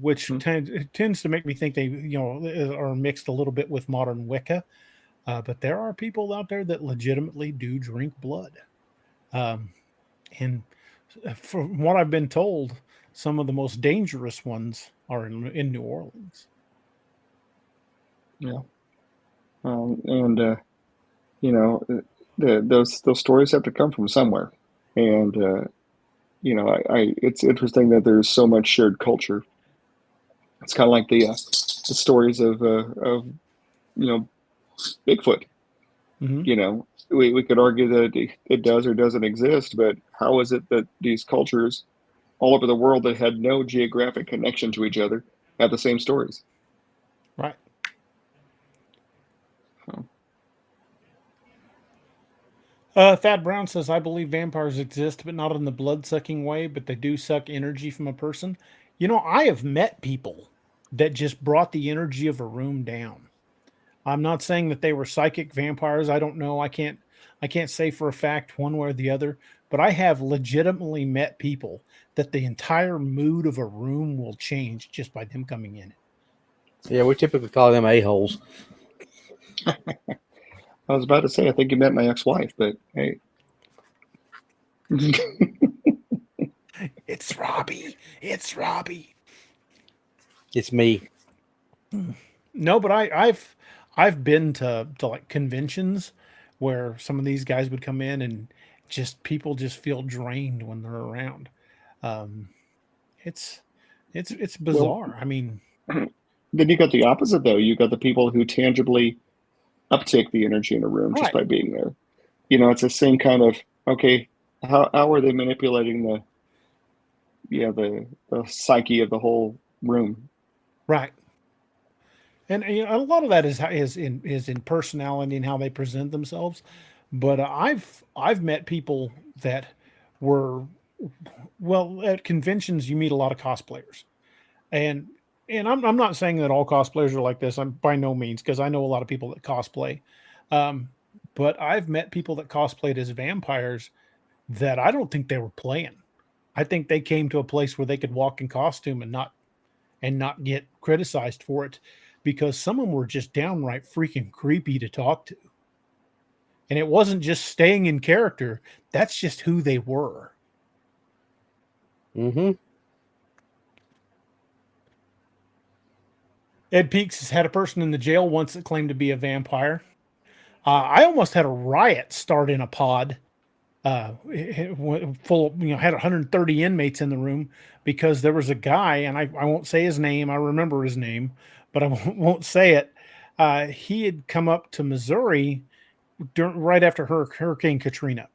which Hmm. it tends to make me think they are mixed a little bit with modern Wicca. But there are people out there that legitimately do drink blood, um, and from what I've been told, some of the most dangerous ones are in New Orleans. Yeah. And you know, those stories have to come from somewhere. And it's interesting that there's so much shared culture. It's kind of like the stories of Bigfoot. Hmm. We could argue that it does or doesn't exist, but how is it that these cultures all over the world that had no geographic connection to each other have the same stories? Right. So, Thad Brown says, I believe vampires exist, but not in the blood sucking way, but they do suck energy from a person. You know, I have met people that just brought the energy of a room down. I'm not saying that they were psychic vampires. I don't know. I can't say for a fact one way or the other, but I have legitimately met people that the entire mood of a room will change just by them coming in it. Yeah, we typically call them a-holes. I was about to say, I think you met my ex-wife, but hey. It's Robbie. It's Robbie. It's me. No, but I've been to like conventions where some of these guys would come in and just people just feel drained when they're around. Um, it's it's Well, bizarre. I mean, then you got the opposite, though. You got the people who tangibly uptake the energy in a room just right, by being there. It's the same kind of, okay, how are they manipulating the psyche of the whole room? right. And a lot of that is in personality and how they present themselves. But I've met people that were, well, at conventions you meet a lot of cosplayers, and I'm not saying that all cosplayers are like this. I'm by no means, because I know a lot of people that cosplay, um, but I've met people that cosplayed as vampires that I don't think they were playing. I think they came to a place where they could walk in costume and not get criticized for it, because some of them were just downright freaking creepy to talk to. And it wasn't just staying in character, that's just who they were. Mm-hmm. Ed Peaks has had a person in the jail once that claimed to be a vampire. I almost had a riot start in a pod full of, had 130 inmates in the room, because there was a guy, and I won't say his name. I remember his name, but I won't say it. He had come up to Missouri right after Hurricane Katrina.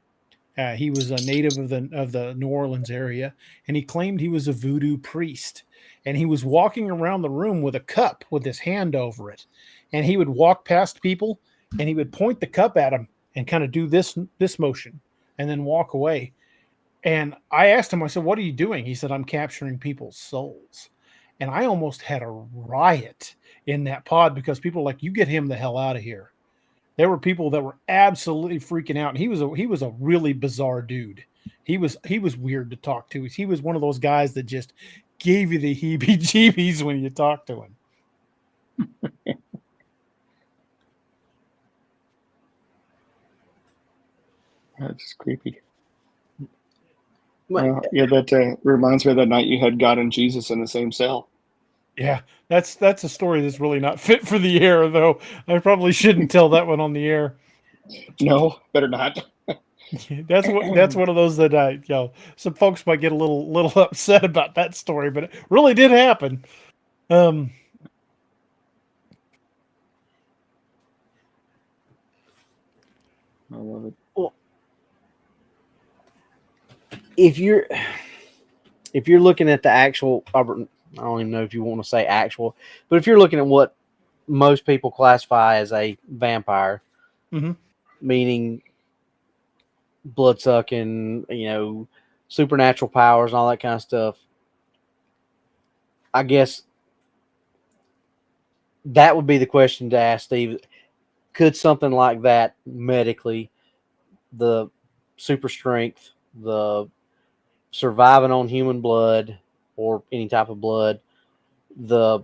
He was a native of the New Orleans area, and he claimed he was a voodoo priest. And he was walking around the room with a cup with his hand over it, and he would walk past people, and he would point the cup at them and kind of do this motion, and then walk away. And I asked him, I said, "What are you doing?" He said, "I'm capturing people's souls." And I almost had a riot in that pod, because people were like, "You get him the hell out of here." There were people that were absolutely freaking out. And he was a really bizarre dude. He was weird to talk to. He was one of those guys that just gave you the heebie-jeebies when you talked to him. That's just creepy. Well, Yeah, that reminds me of that night you had God and Jesus in the same cell. Yeah, that's a story that's really not fit for the air, though. I probably shouldn't tell that one on the air. No, better not. That's one of those that some folks might get a little upset about that story, but it really did happen. I love it. well, if you're looking at the actual, I don't even know if you want to say actual, but if you're looking at what most people classify as a vampire, Mm-hmm. meaning blood sucking, supernatural powers and all that kind of stuff, I guess that would be the question to ask Steve. Could something like that medically, the super strength, the surviving on human blood or any type of blood, the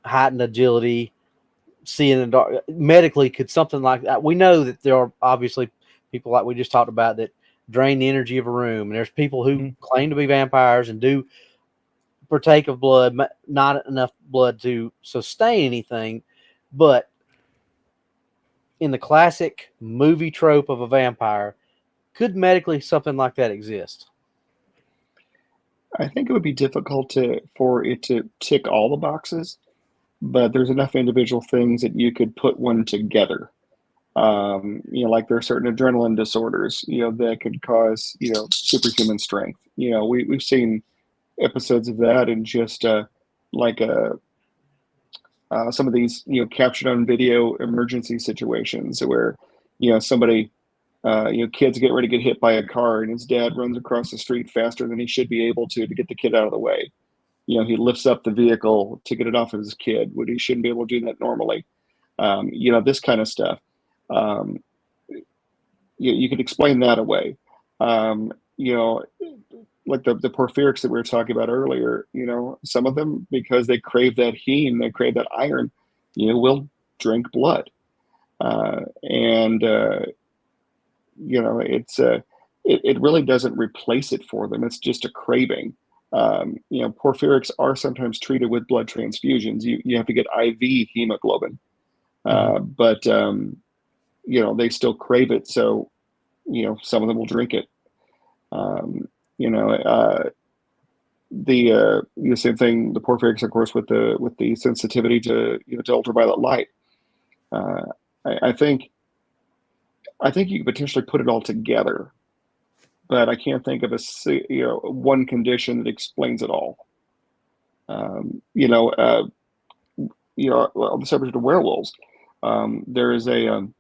heightened agility, seeing in the dark, medically, could something like that? We know that there are obviously people like we just talked about that drain the energy of a room, and there's people who claim to be vampires and do partake of blood, not enough blood to sustain anything, but in the classic movie trope of a vampire, could medically something like that exist? I think it would be difficult for it to tick all the boxes, but there's enough individual things that you could put one together. Like there are certain adrenaline disorders, that could cause, superhuman strength. We've seen episodes of that in just like some of these, captured on video emergency situations where, somebody, kids get ready to get hit by a car and his dad runs across the street faster than he should be able to get the kid out of the way. He lifts up the vehicle to get it off of his kid when he shouldn't be able to do that normally. This kind of stuff. You could explain that away. Like the porphyrics that we were talking about earlier, some of them, because they crave that heme, they crave that iron, will drink blood. It really doesn't replace it for them. It's just a craving. Porphyrics are sometimes treated with blood transfusions. You have to get IV hemoglobin, but they still crave it. So, some of them will drink it. The same thing. The porphyrics, of course, with the sensitivity to to ultraviolet light. I think you could potentially put it all together, but I can't think of one condition that explains it all. on the subject of werewolves, there's a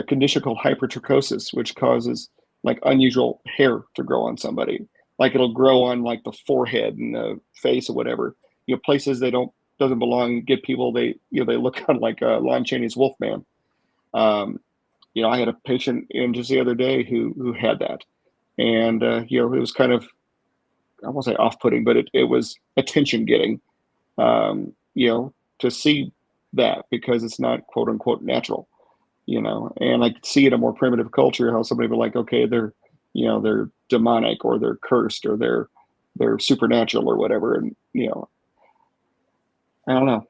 condition called hypertrichosis, which causes like unusual hair to grow on somebody. Like it'll grow on like the forehead and the face or whatever. Places they doesn't belong. Get people they look on like Lon Chaney's Wolfman. I had a patient in just the other day who had that, and it was kind of, I won't say off-putting, but it was attention getting, to see that, because it's not quote unquote natural. And I could see in a more primitive culture how somebody would like, okay, they're demonic, or they're cursed, or they're supernatural or whatever. And, I don't know.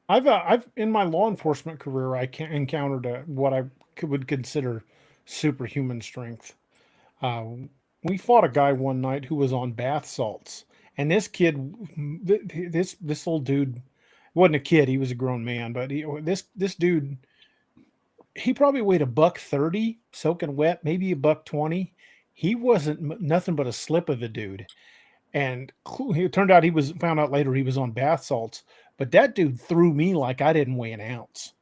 I've in my law enforcement career, I encountered what I would consider superhuman strength. We fought a guy one night who was on bath salts, and this kid, this old dude, wasn't a kid; he was a grown man. But this dude, he probably weighed $130, soaking wet, maybe $120. He wasn't nothing but a slip of a dude. And it turned out found out later he was on bath salts, but that dude threw me like I didn't weigh an ounce.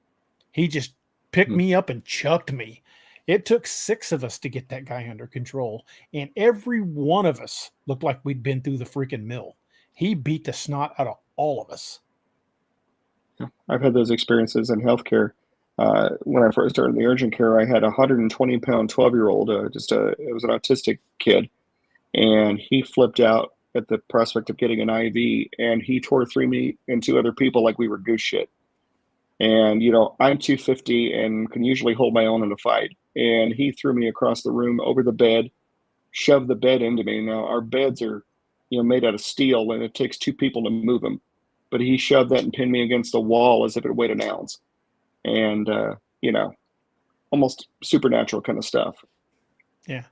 He just picked me up and chucked me. It took 6 of us to get that guy under control, and every one of us looked like we'd been through the freaking mill. He beat the snot out of all of us. I've had those experiences in healthcare. When I first started in the urgent care, I had a 120-pound 12-year-old, it was an autistic kid, and he flipped out at the prospect of getting an IV, and he tore through me and 2 other people like we were goose shit. And, I'm 250 and can usually hold my own in a fight. And he threw me across the room over the bed, shoved the bed into me. Now, our beds are, made out of steel, and it takes 2 people to move them. But he shoved that and pinned me against the wall as if it weighed an ounce. And, almost supernatural kind of stuff. Yeah.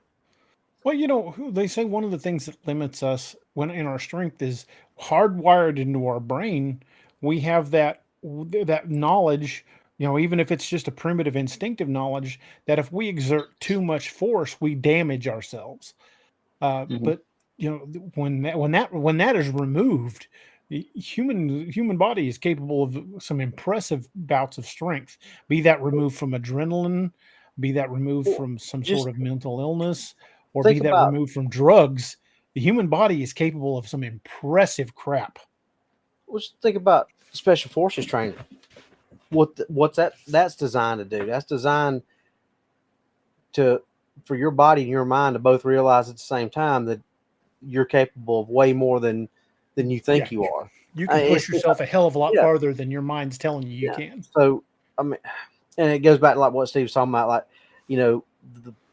Well, they say one of the things that limits us when in our strength is hardwired into our brain. We have that knowledge, even if it's just a primitive instinctive knowledge, that if we exert too much force, we damage ourselves. But when that is removed, the human body is capable of some impressive bouts of strength. Be that removed from adrenaline, be that removed from some sort of mental illness, or be that removed from drugs. The human body is capable of some impressive crap. Let's think about special forces training. What's that's designed to do? That's designed for your body and your mind to both realize at the same time that you're capable of way more than you think you are. You can push yourself a hell of a lot farther than your mind's telling you can. So, I mean, and it goes back to like what Steve was talking about, like,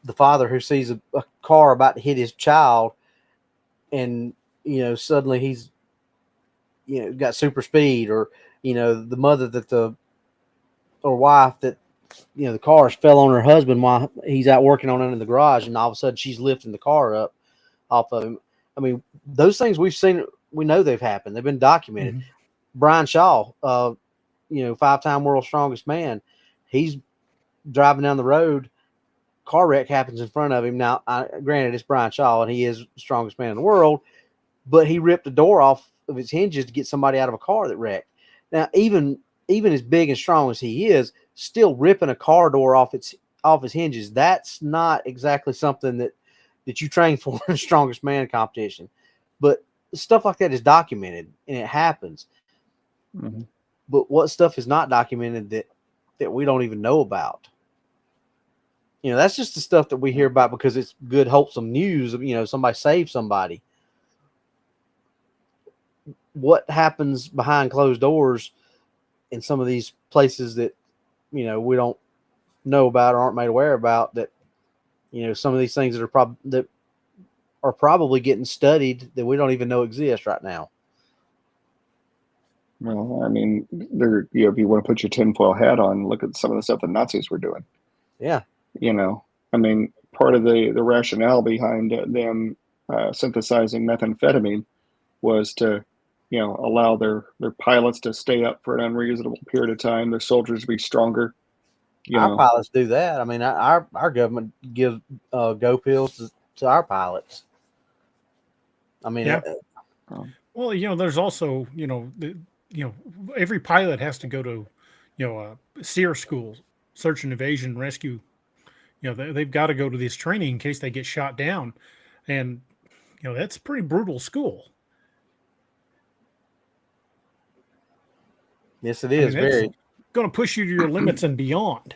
the father who sees a car about to hit his child, and suddenly he's got super speed, or the mother or wife that the cars fell on her husband while he's out working on it in the garage, and all of a sudden she's lifting the car up off of him. I mean, those things we've seen, we know they've happened. They've been documented. Mm-hmm. Brian Shaw, 5-time world's strongest man, he's driving down the road, car wreck happens in front of him. Now, granted, it's Brian Shaw, and he is the strongest man in the world, but he ripped the door off of his hinges to get somebody out of a car that wrecked. Now, even as big and strong as he is, still ripping a car door off his hinges, that's not exactly something that you train for in strongest man competition. But stuff like that is documented, and it happens. Mm-hmm. But what stuff is not documented that we don't even know about? That's just the stuff that we hear about because it's good, wholesome news. Somebody saved somebody. What happens behind closed doors in some of these places that, we don't know about or aren't made aware about, that, some of these things that are probably getting studied that we don't even know exist right now. Well, I mean, if you want to put your tinfoil hat on, look at some of the stuff the Nazis were doing. Yeah. I mean, part of the rationale behind them synthesizing methamphetamine was to, allow their pilots to stay up for an unreasonable period of time, their soldiers to be stronger. Our pilots do that. I mean, our government gives go pills to our pilots. I mean, Well, there's also, every pilot has to go to, SEER school, search and evasion rescue. They've got to go to this training in case they get shot down. And, that's pretty brutal school. Yes, it I is mean, that's very. going to push you to your limits and beyond.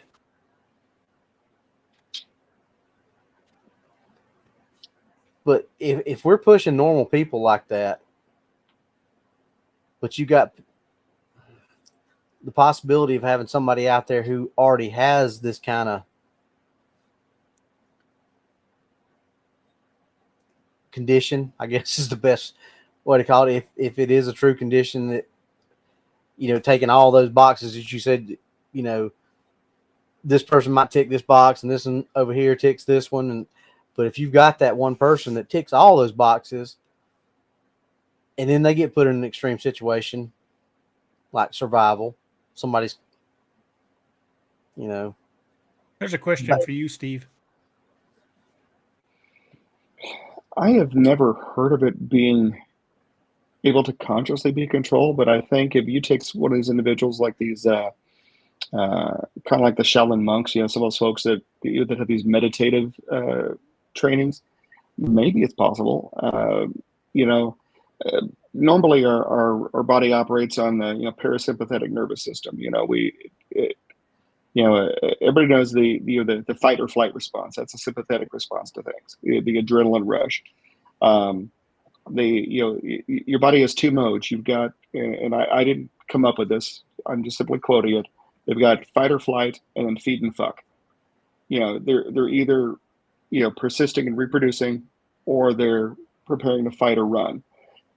But if we're pushing normal people like that, but you got the possibility of having somebody out there who already has this kind of condition, I guess is the best way to call it. If it is a true condition that, taking all those boxes that you said, this person might tick this box and this one over here ticks this one. But if you've got that one person that ticks all those boxes and then they get put in an extreme situation like survival, somebody's, There's a question for you, Steve. I have never heard of it being able to consciously be controlled, but I think if you take one of these individuals like these, kind of like the Shaolin monks, some of those folks that have these meditative trainings, maybe it's possible. Normally our body operates on the parasympathetic nervous system. Everybody knows the fight or flight response. That's a sympathetic response to things. The adrenaline rush. Your body has two modes. You've got, and I didn't come up with this. I'm just simply quoting it. They've got fight or flight, and then feed and fuck. They're either persisting and reproducing, or they're preparing to fight or run.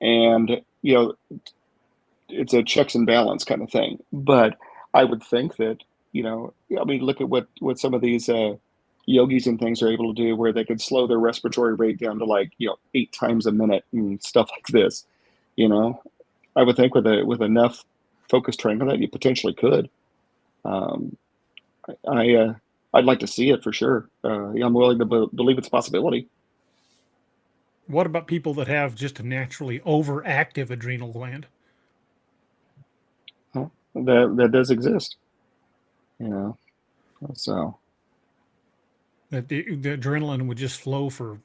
And it's a checks and balance kind of thing. But I would think that look at what some of these yogis and things are able to do, where they could slow their respiratory rate down to 8 times a minute and stuff like this. I would think with enough focused training on that, you potentially could. I'd like to see it for sure. I'm willing to believe it's a possibility. What about people that have just a naturally overactive adrenal gland? Well, that does exist. So That the adrenaline would just flow for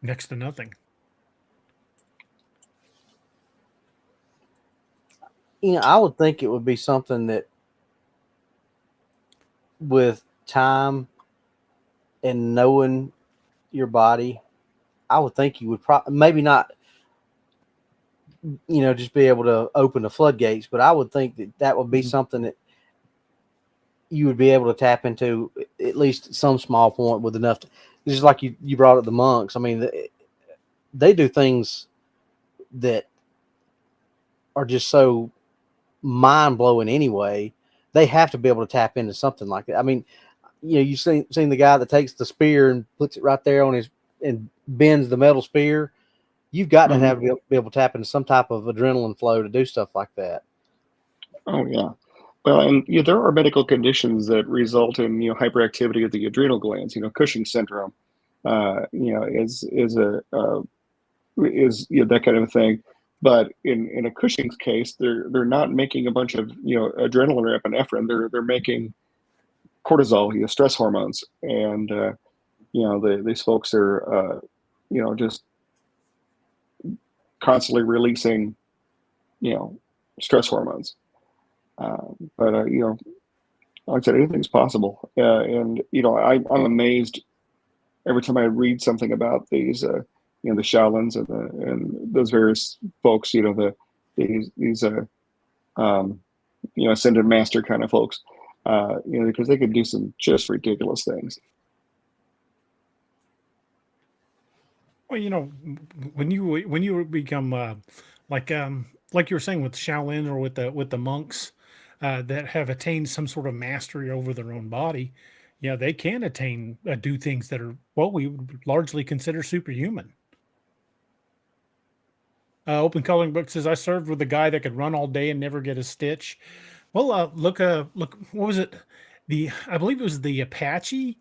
next to nothing. I would think it would be something that with time and knowing your body, I would think you would maybe not, just be able to open the floodgates, but I would think that would be something that you would be able to tap into at least some small point with enough. Just like you brought up the monks. I mean, they do things that are just so mind blowing anyway. They have to be able to tap into something like that. I mean, you've seen the guy that takes the spear and puts it right there and bends the metal spear. You've got to have to be able to tap into some type of adrenaline flow to do stuff like that. Oh yeah. Well, and there are medical conditions that result in hyperactivity of the adrenal glands. Cushing's syndrome, is that kind of a thing. But in a Cushing's case, they're not making a bunch of adrenaline or epinephrine. They're making cortisol, stress hormones, and these folks are just constantly releasing stress hormones. But like I said, anything's possible. And I'm amazed every time I read something about these the Shaolins and those various folks, these ascended master kind of folks, because they could do some just ridiculous things. Well, when you become like you were saying with Shaolin or with the monks that have attained some sort of mastery over their own body, they can do things that are what we would largely consider superhuman. Open Coloring Book says, I served with a guy that could run all day and never get a stitch. Well, look, what was it? I believe it was the Apache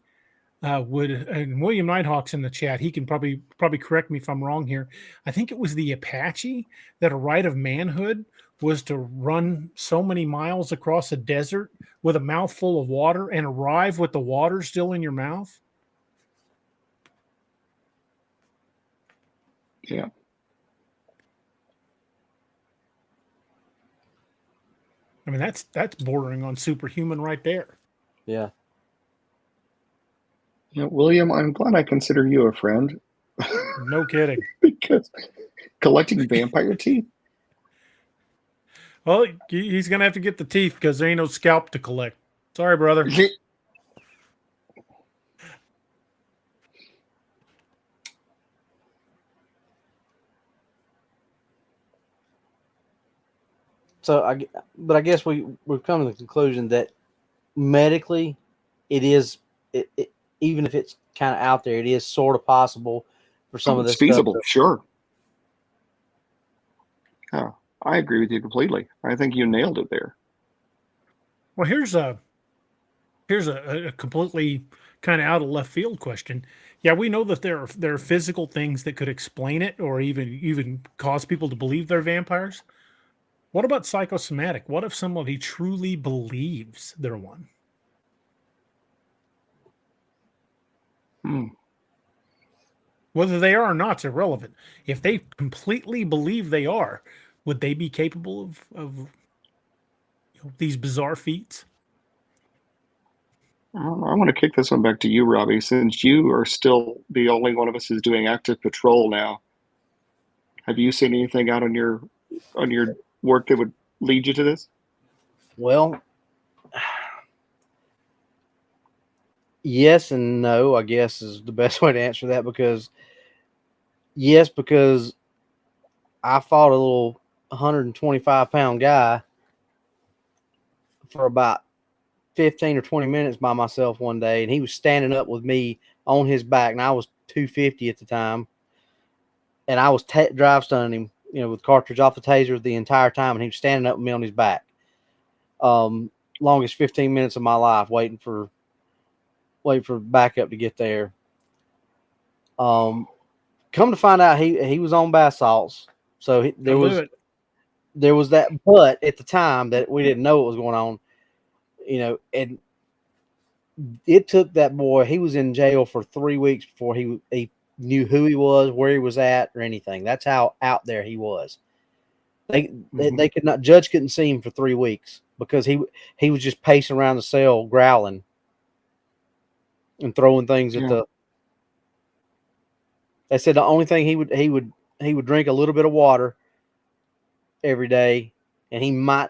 would, and William Nighthawk's in the chat. He can probably correct me if I'm wrong here. I think it was the Apache that a right of manhood was to run so many miles across a desert with a mouthful of water and arrive with the water still in your mouth. Yeah. I mean, that's bordering on superhuman right there. Yeah. Yeah, William, I'm glad I consider you a friend No kidding. because collecting vampire teeth. Well, he's gonna have to get the teeth because there ain't no scalp to collect. Sorry, brother. So I guess we've come to the conclusion that medically, it is even if it's kind of out there, it is sort of possible for some of this It's feasible, stuff. sure. Yeah, I agree with you completely. I think you nailed it there. Well, here's a completely kind of out of left field question. Yeah, we know that there are physical things that could explain it or even cause people to believe they're vampires. What about psychosomatic? What if somebody truly believes they're one? Whether they are or not is irrelevant. If they completely believe they are, would they be capable of these bizarre feats? I want to kick this one back to you, Robbie, since you are still the only one of us who's doing active patrol now. Have you seen anything out on your work that would lead you to this? Well, yes and no, I guess is the best way to answer that, because yes, because I fought a little 125-pound guy for about 15 or 20 minutes by myself one day, and he was standing up with me on his back, and I was 250 at the time, and I was drive stunning him, with cartridge off the taser the entire time, and he was standing up with me on his back. Longest 15 minutes of my life waiting for backup to get there. Come to find out, he was on bath salts, so there was that, but at the time that we didn't know what was going on, and it took that boy. He was in jail for 3 weeks before he knew who he was, where he was at, or anything. That's how out there he was. They could not, judge couldn't see him for 3 weeks because he was just pacing around the cell growling and throwing things at the. They said the only thing he would drink a little bit of water every day, and he might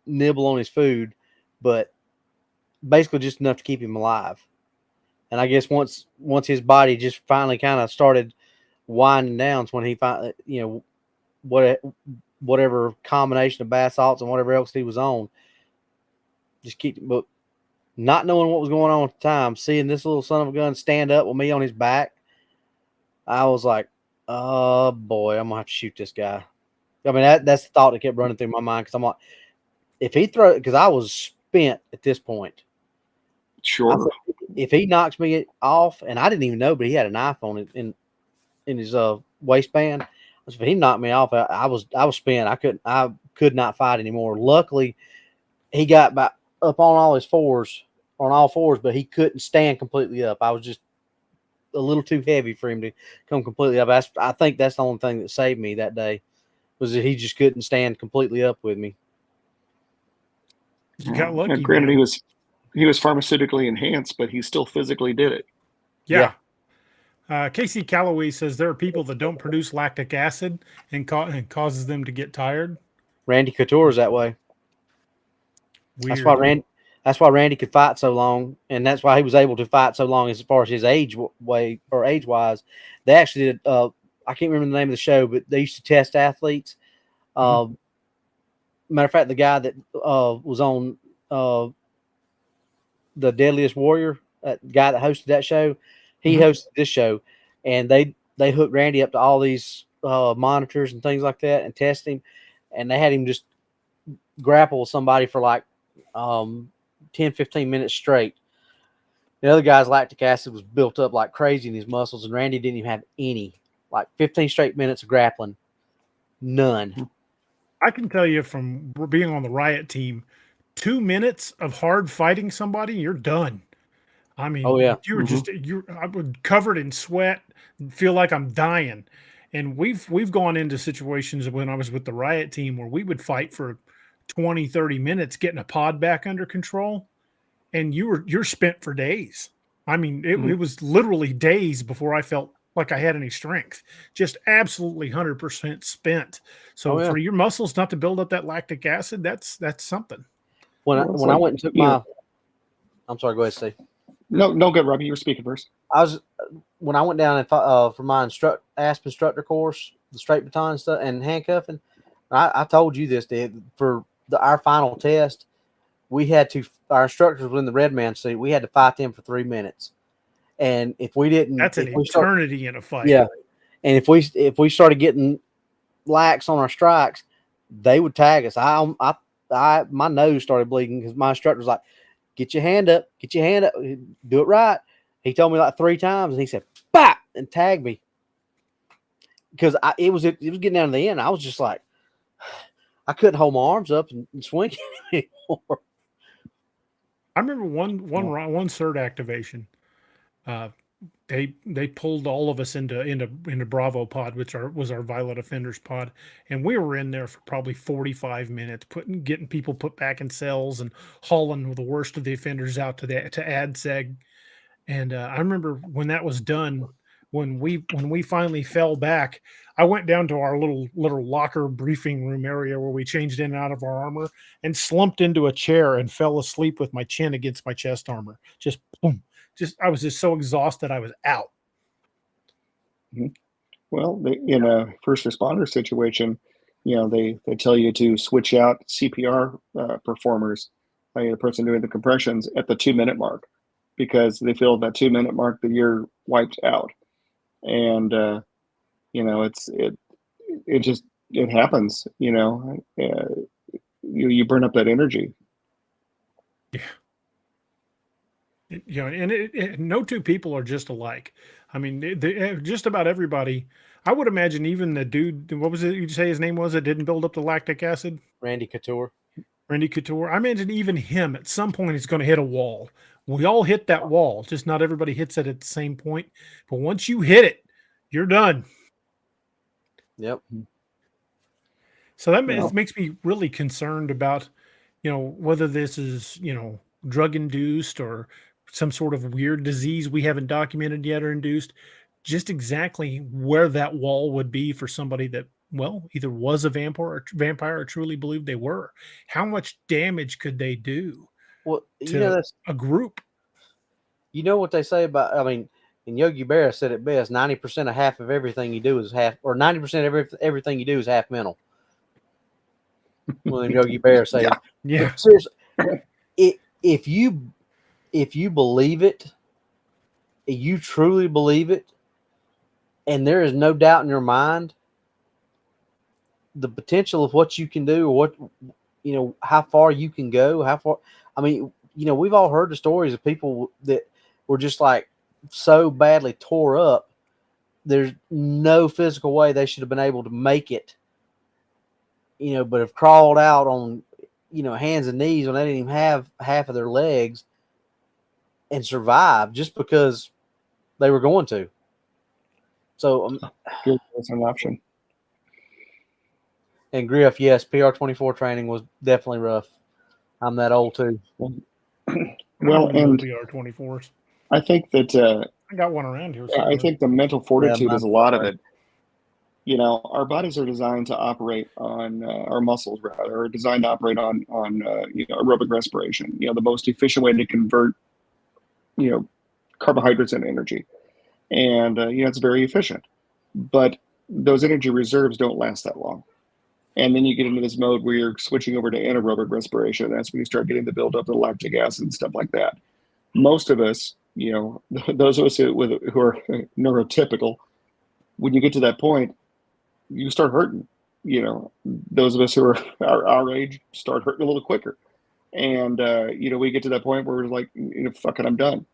nibble on his food, but basically just enough to keep him alive. And I guess once his body just finally kind of started winding down, is when he finally, whatever combination of bath salts and whatever else he was on, just but not knowing what was going on at the time, seeing this little son of a gun stand up with me on his back, I was like, oh boy, I'm gonna have to shoot this guy. I mean, that's the thought that kept running through my mind, because I'm like, if he because I was spent at this point. Sure. If he knocks me off, and I didn't even know, but he had a knife on it in his waistband. If he knocked me off, I was spent. I could not fight anymore. Luckily, he got back up on all fours, but he couldn't stand completely up. I was just a little too heavy for him to come completely up. I think that's the only thing that saved me that day, was that he just couldn't stand completely up with me. You got lucky. Now, granted, he was pharmaceutically enhanced, but he still physically did it. Yeah. Casey Calloway says there are people that don't produce lactic acid and causes them to get tired. Randy Couture is that way. Weird. That's why Randy could fight so long, and that's why he was able to fight so long as far as his age wise. They actually did. I can't remember the name of the show, but they used to test athletes. Matter of fact, the guy that was on The Deadliest Warrior, that guy that hosted that show, he hosted this show, and they hooked Randy up to all these monitors and things like that and test him, and they had him just grapple with somebody for like 10-15 minutes straight, The other guy's lactic acid was built up like crazy in his muscles, and Randy didn't even have any. Like 15 straight minutes of grappling, none. I can tell you from being on the riot team, 2 minutes of hard fighting somebody, you're done. I mean, Oh yeah, you were just I was covered in sweat, feel like I'm dying. And we've gone into situations when I was with the riot team where we would fight for 20, 30 minutes getting a pod back under control, and you're spent for days. I mean, it was literally days before I felt like I had any strength. Just absolutely 100% spent. So Oh, yeah. for your muscles not to build up that lactic acid, that's something. When Well, it's I like, went and took you know- I'm sorry, go ahead, Steve. No, good, Robbie. You were speaking first. When I went down and for my ASP instructor course, the straight baton stuff and handcuffing. I told you this, Dad, for our final test, we had to. Our instructors were in the red man seat. We had to fight them for 3 minutes, and if we didn't, That's an eternity in a fight. yeah. And if we started getting lax on our strikes, they would tag us. My nose started bleeding because my instructor was like, get your hand up, do it right. He told me like 3 times, and he said, "Bap," and tagged me because it was getting down to the end. I was just like, I couldn't hold my arms up and swing anymore. I remember one CERT activation. They pulled all of us into Bravo pod, which was our violent offenders pod, and we were in there for probably 45 minutes, getting people put back in cells and hauling the worst of the offenders out to ADSEG. And I remember when that was done, when we finally fell back, I went down to our little locker briefing room area where we changed in and out of our armor and slumped into a chair and fell asleep with my chin against my chest armor. Just boom. I was just so exhausted I was out. Well, in a first responder situation, they tell you to switch out CPR performers, the person doing the compressions at the 2-minute mark, because they feel at that 2-minute mark that you're wiped out, and it happens. You burn up that energy. Yeah. And no two people are just alike. I mean, just about everybody. I would imagine even the dude, what was it you'd say his name was, that didn't build up the lactic acid? Randy Couture. I imagine even him at some point is going to hit a wall. We all hit that wall, just not everybody hits it at the same point. But once you hit it, you're done. Yep. So that makes me really concerned about, whether this is, drug induced or some sort of weird disease we haven't documented yet or induced, just exactly where that wall would be for somebody that, well, either was a vampire or truly believed they were. How much damage could they do to a group? You know what they say about, and Yogi Berra said it best, 90% of half of everything you do is half, or 90% of everything you do is half mental. Well, Yogi Berra said, yeah. Seriously, if you believe it, you truly believe it, and there is no doubt in your mind, the potential of what you can do, or what, how far you can go, we've all heard the stories of people that were just like so badly tore up. There's no physical way they should have been able to make it, but have crawled out on, hands and knees when they didn't even have half of their legs and survived just because they were going to. So That's an option. And Griff, yes, PR24 training was definitely rough. I'm that old too. Well, and PR24s. I think that I got one around here. I think the mental fortitude is a lot of right. it. Our bodies are designed to operate on our muscles, rather, are designed to operate on aerobic respiration. The most efficient way to convert carbohydrates into energy, and it's very efficient. But those energy reserves don't last that long, and then you get into this mode where you're switching over to anaerobic respiration. That's when you start getting the buildup of lactic acid and stuff like that. Most of us, those of us who are neurotypical, when you get to that point, you start hurting. Those of us who are our age start hurting a little quicker, and we get to that point where we're like, fuck it, I'm done.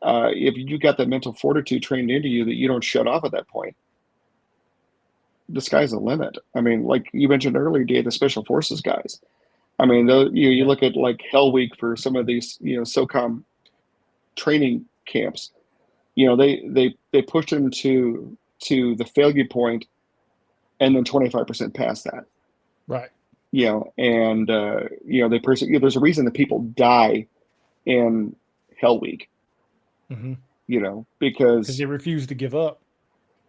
if you got that mental fortitude trained into you that you don't shut off at that point, the sky's the limit. I mean, like you mentioned earlier, Dave, the special forces guys. I mean, you look at like Hell Week for some of these, SOCOM training camps. They push them to the failure point, and then 25% past that. Right. And there's a reason that people die in Hell Week. Mm-hmm. Because they refuse to give up.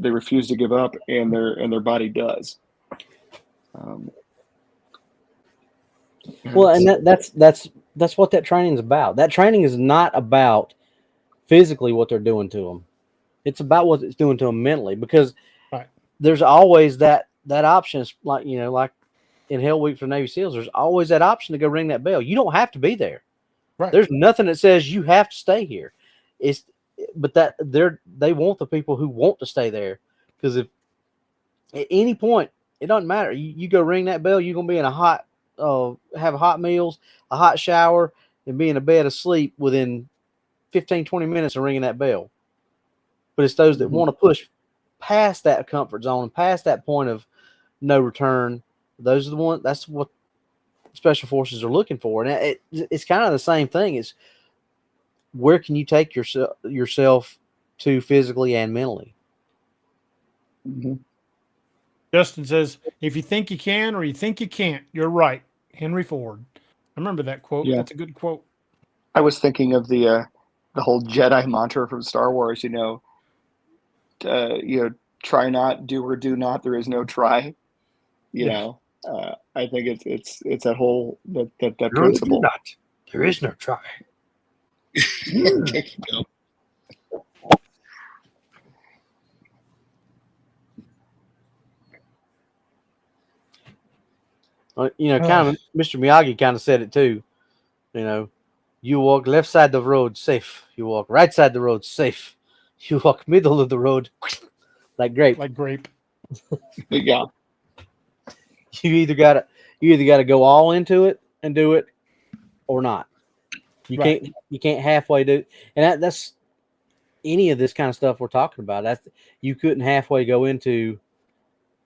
They refuse to give up, and their body does. Well, and that's what that training is about. That training is not about physically what they're doing to them. It's about what it's doing to them mentally, because there's always that option, like in Hell Week for Navy SEALs, there's always that option to go ring that bell. You don't have to be there. Right. There's nothing that says you have to stay here. But they want the people who want to stay there, because if at any point, it doesn't matter. You go ring that bell, you're gonna be in a hot, have hot meals, a hot shower, and be in a bed asleep within 15, 20 minutes of ringing that bell. But it's those that want to push past that comfort zone and past that point of no return. Those are the ones. That's what special forces are looking for, and it's kind of the same thing. It's where can you take yourself to physically and mentally? Mm-hmm. Justin says, if you think you can or you think you can't, you're right. Henry Ford. I remember that quote. Yeah. That's a good quote. I was thinking of the whole Jedi mantra from Star Wars, try not, do or do not, there is no try. I think it's that whole that principle. Not. There is no try. Kind of Mr. Miyagi kind of said it too. You walk left side of the road, safe. You walk right side of the road, safe. You walk middle of the road, like grape. Like grape. Yeah. You either gotta go all into it and do it, or not. You can't halfway do it. And that's any of this kind of stuff we're talking about. You couldn't halfway go into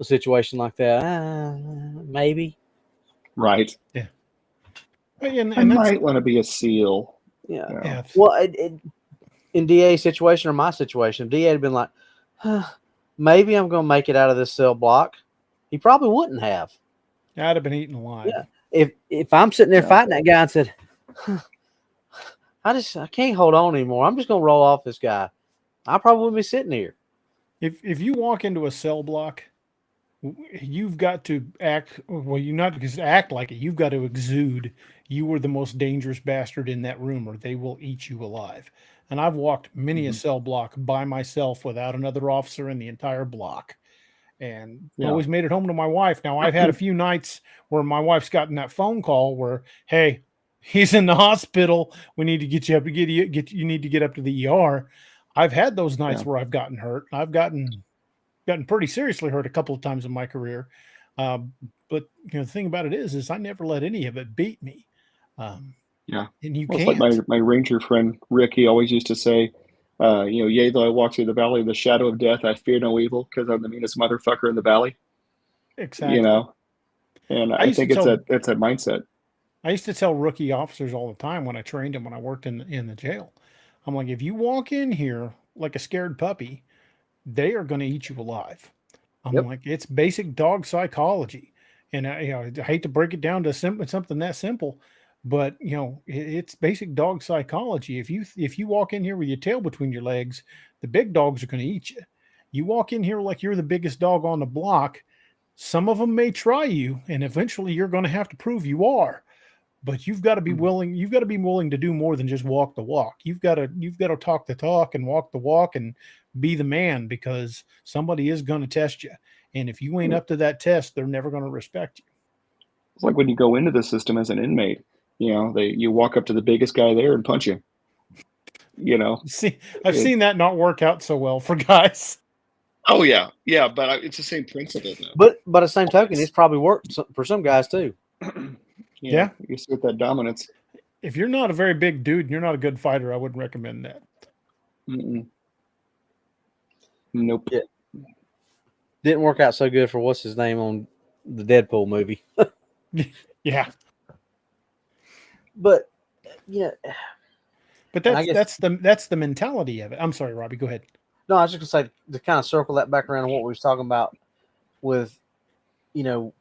a situation like that. Maybe. Right. Yeah. And I might want to be a SEAL. Yeah. Well, in DA's situation or my situation, if DA had been like, maybe I'm going to make it out of this cell block, he probably wouldn't have. I'd have been eaten alive. Yeah. If I'm sitting there fighting that guy and said, I can't hold on anymore, I'm just going to roll off this guy, I probably wouldn't be sitting here. If you walk into a cell block, you've got to act, well, you not just act like it, you've got to exude you were the most dangerous bastard in that room, or they will eat you alive. And I've walked many a cell block by myself without another officer in the entire block, and always made it home to my wife. Now, I've had a few nights where my wife's gotten that phone call where, hey, he's in the hospital, we need to get you up, you need to get up to the ER. I've had those nights where I've gotten hurt. I've gotten pretty seriously hurt a couple of times in my career. But the thing about it is I never let any of it beat me. And you can't. Like my ranger friend Rick, he always used to say, yea, though I walk through the valley of the shadow of death, I fear no evil, because I'm the meanest motherfucker in the valley. Exactly. And I think it's that mindset. I used to tell rookie officers all the time when I trained them, when I worked in the jail, I'm like, if you walk in here like a scared puppy, they are going to eat you alive. I'm like, it's basic dog psychology. And I hate to break it down to something that simple, but it's basic dog psychology. If you walk in here with your tail between your legs, the big dogs are going to eat you. You walk in here like you're the biggest dog on the block, some of them may try you, and eventually you're going to have to prove you are. But you've got to be willing. You've got to be willing to do more than just walk the walk. You've got to talk the talk and walk the walk and be the man, because somebody is going to test you. And if you ain't up to that test, they're never going to respect you. It's like when you go into the system as an inmate, you walk up to the biggest guy there and punch him. See, I've seen that not work out so well for guys. Oh yeah, but it's the same principle though. But at the same token, it's probably worked for some guys too. You see that dominance. If you're not a very big dude and you're not a good fighter, I wouldn't recommend that. Mm-mm. Nope. Yeah. Didn't work out so good for what's his name on the Deadpool movie. Yeah. But yeah, But and I guess that's the mentality of it. I'm sorry, Robbie. Go ahead. no, I was just gonna say to kind of circle that back around to what we was talking about with, you know,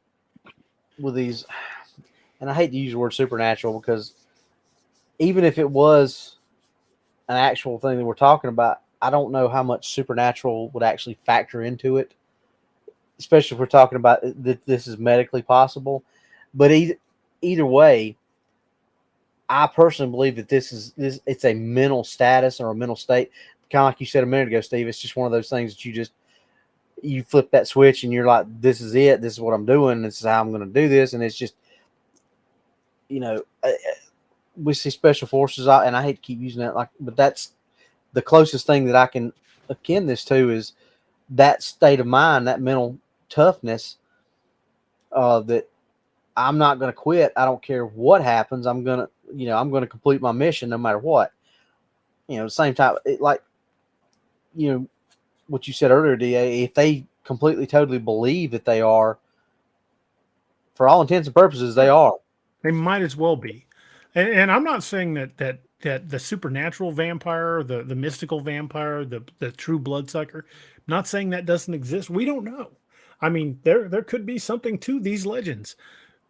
with these, and I hate to use the word supernatural because even if it was an actual thing that we're talking about, I don't know how much supernatural would actually factor into it, especially if we're talking about that this is medically possible. But either way, I personally believe that this it's a mental status or a mental state, kind of like you said a minute ago, Steve. It's just one of those things that you flip that switch and you're like, this is it. This is what I'm doing. This is how I'm going to do this. And it's just, you know, we see special forces, and I hate to keep using that, but that's the closest thing that I can akin this to is that state of mind, that mental toughness, that I'm not going to quit. I don't care what happens. I'm going to complete my mission no matter what. You know, same time, you know, what you said earlier, DA, if they completely, totally believe that they are, for all intents and purposes, they are. They might as well be. And I'm not saying that the supernatural vampire, the mystical vampire, the true bloodsucker, I'm not saying that doesn't exist. We don't know. I mean, there could be something to these legends,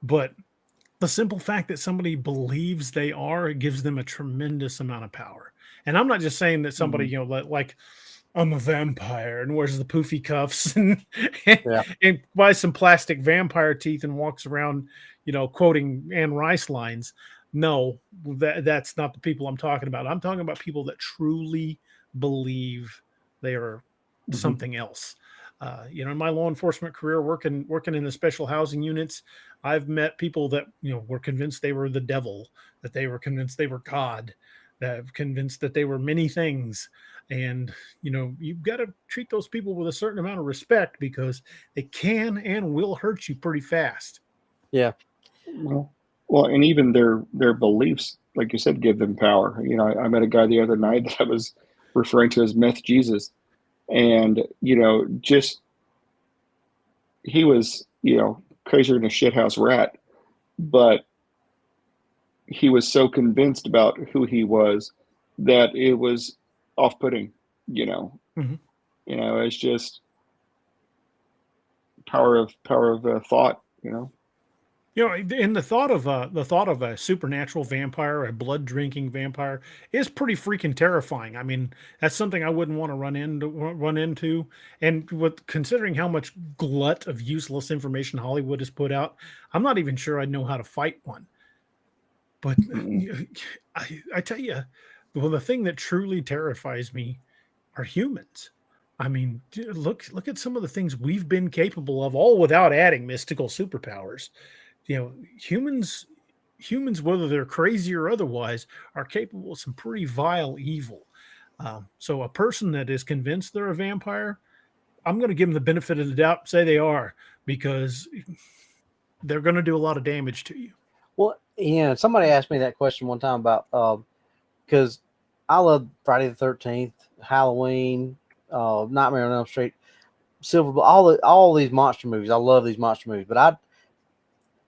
but the simple fact that somebody believes they are, it gives them a tremendous amount of power. And I'm not just saying that somebody, you know, like I'm a vampire and wears the poofy cuffs and buys some plastic vampire teeth and walks around, you know, quoting Anne Rice lines. No, that's not the people I'm talking about. I'm talking about people that truly believe they are something else. You know, in my law enforcement career, working in the special housing units, I've met people that, you know, were convinced they were the devil, that they were convinced they were God, that were convinced that they were many things. And, you know, you've got to treat those people with a certain amount of respect because they can and will hurt you pretty fast. Yeah. Well, and even their beliefs, like you said, give them power. You know, I met a guy the other night that I was referring to as Meth Jesus, and you know, just he was, you know, crazier than a shithouse rat, but he was so convinced about who he was that it was off-putting. You know, Mm-hmm. you know, it's just power of thought. You know. You know, and the thought of a supernatural vampire, a blood drinking vampire, is pretty freaking terrifying. I mean, that's something I wouldn't want to run into. And with considering how much glut of useless information Hollywood has put out, I'm not even sure I'd know how to fight one. But I tell you, well, the thing that truly terrifies me are humans. I mean, look at some of the things we've been capable of, all without adding mystical superpowers. You know, humans, whether they're crazy or otherwise, are capable of some pretty vile evil. So a person that is convinced they're a vampire, I'm going to give them the benefit of the doubt and say they are, because they're going to do a lot of damage to you. Well, yeah, somebody asked me that question one time about because I love Friday the 13th, Halloween, Nightmare on Elm Street, Silver, all these monster movies. I love these monster movies, but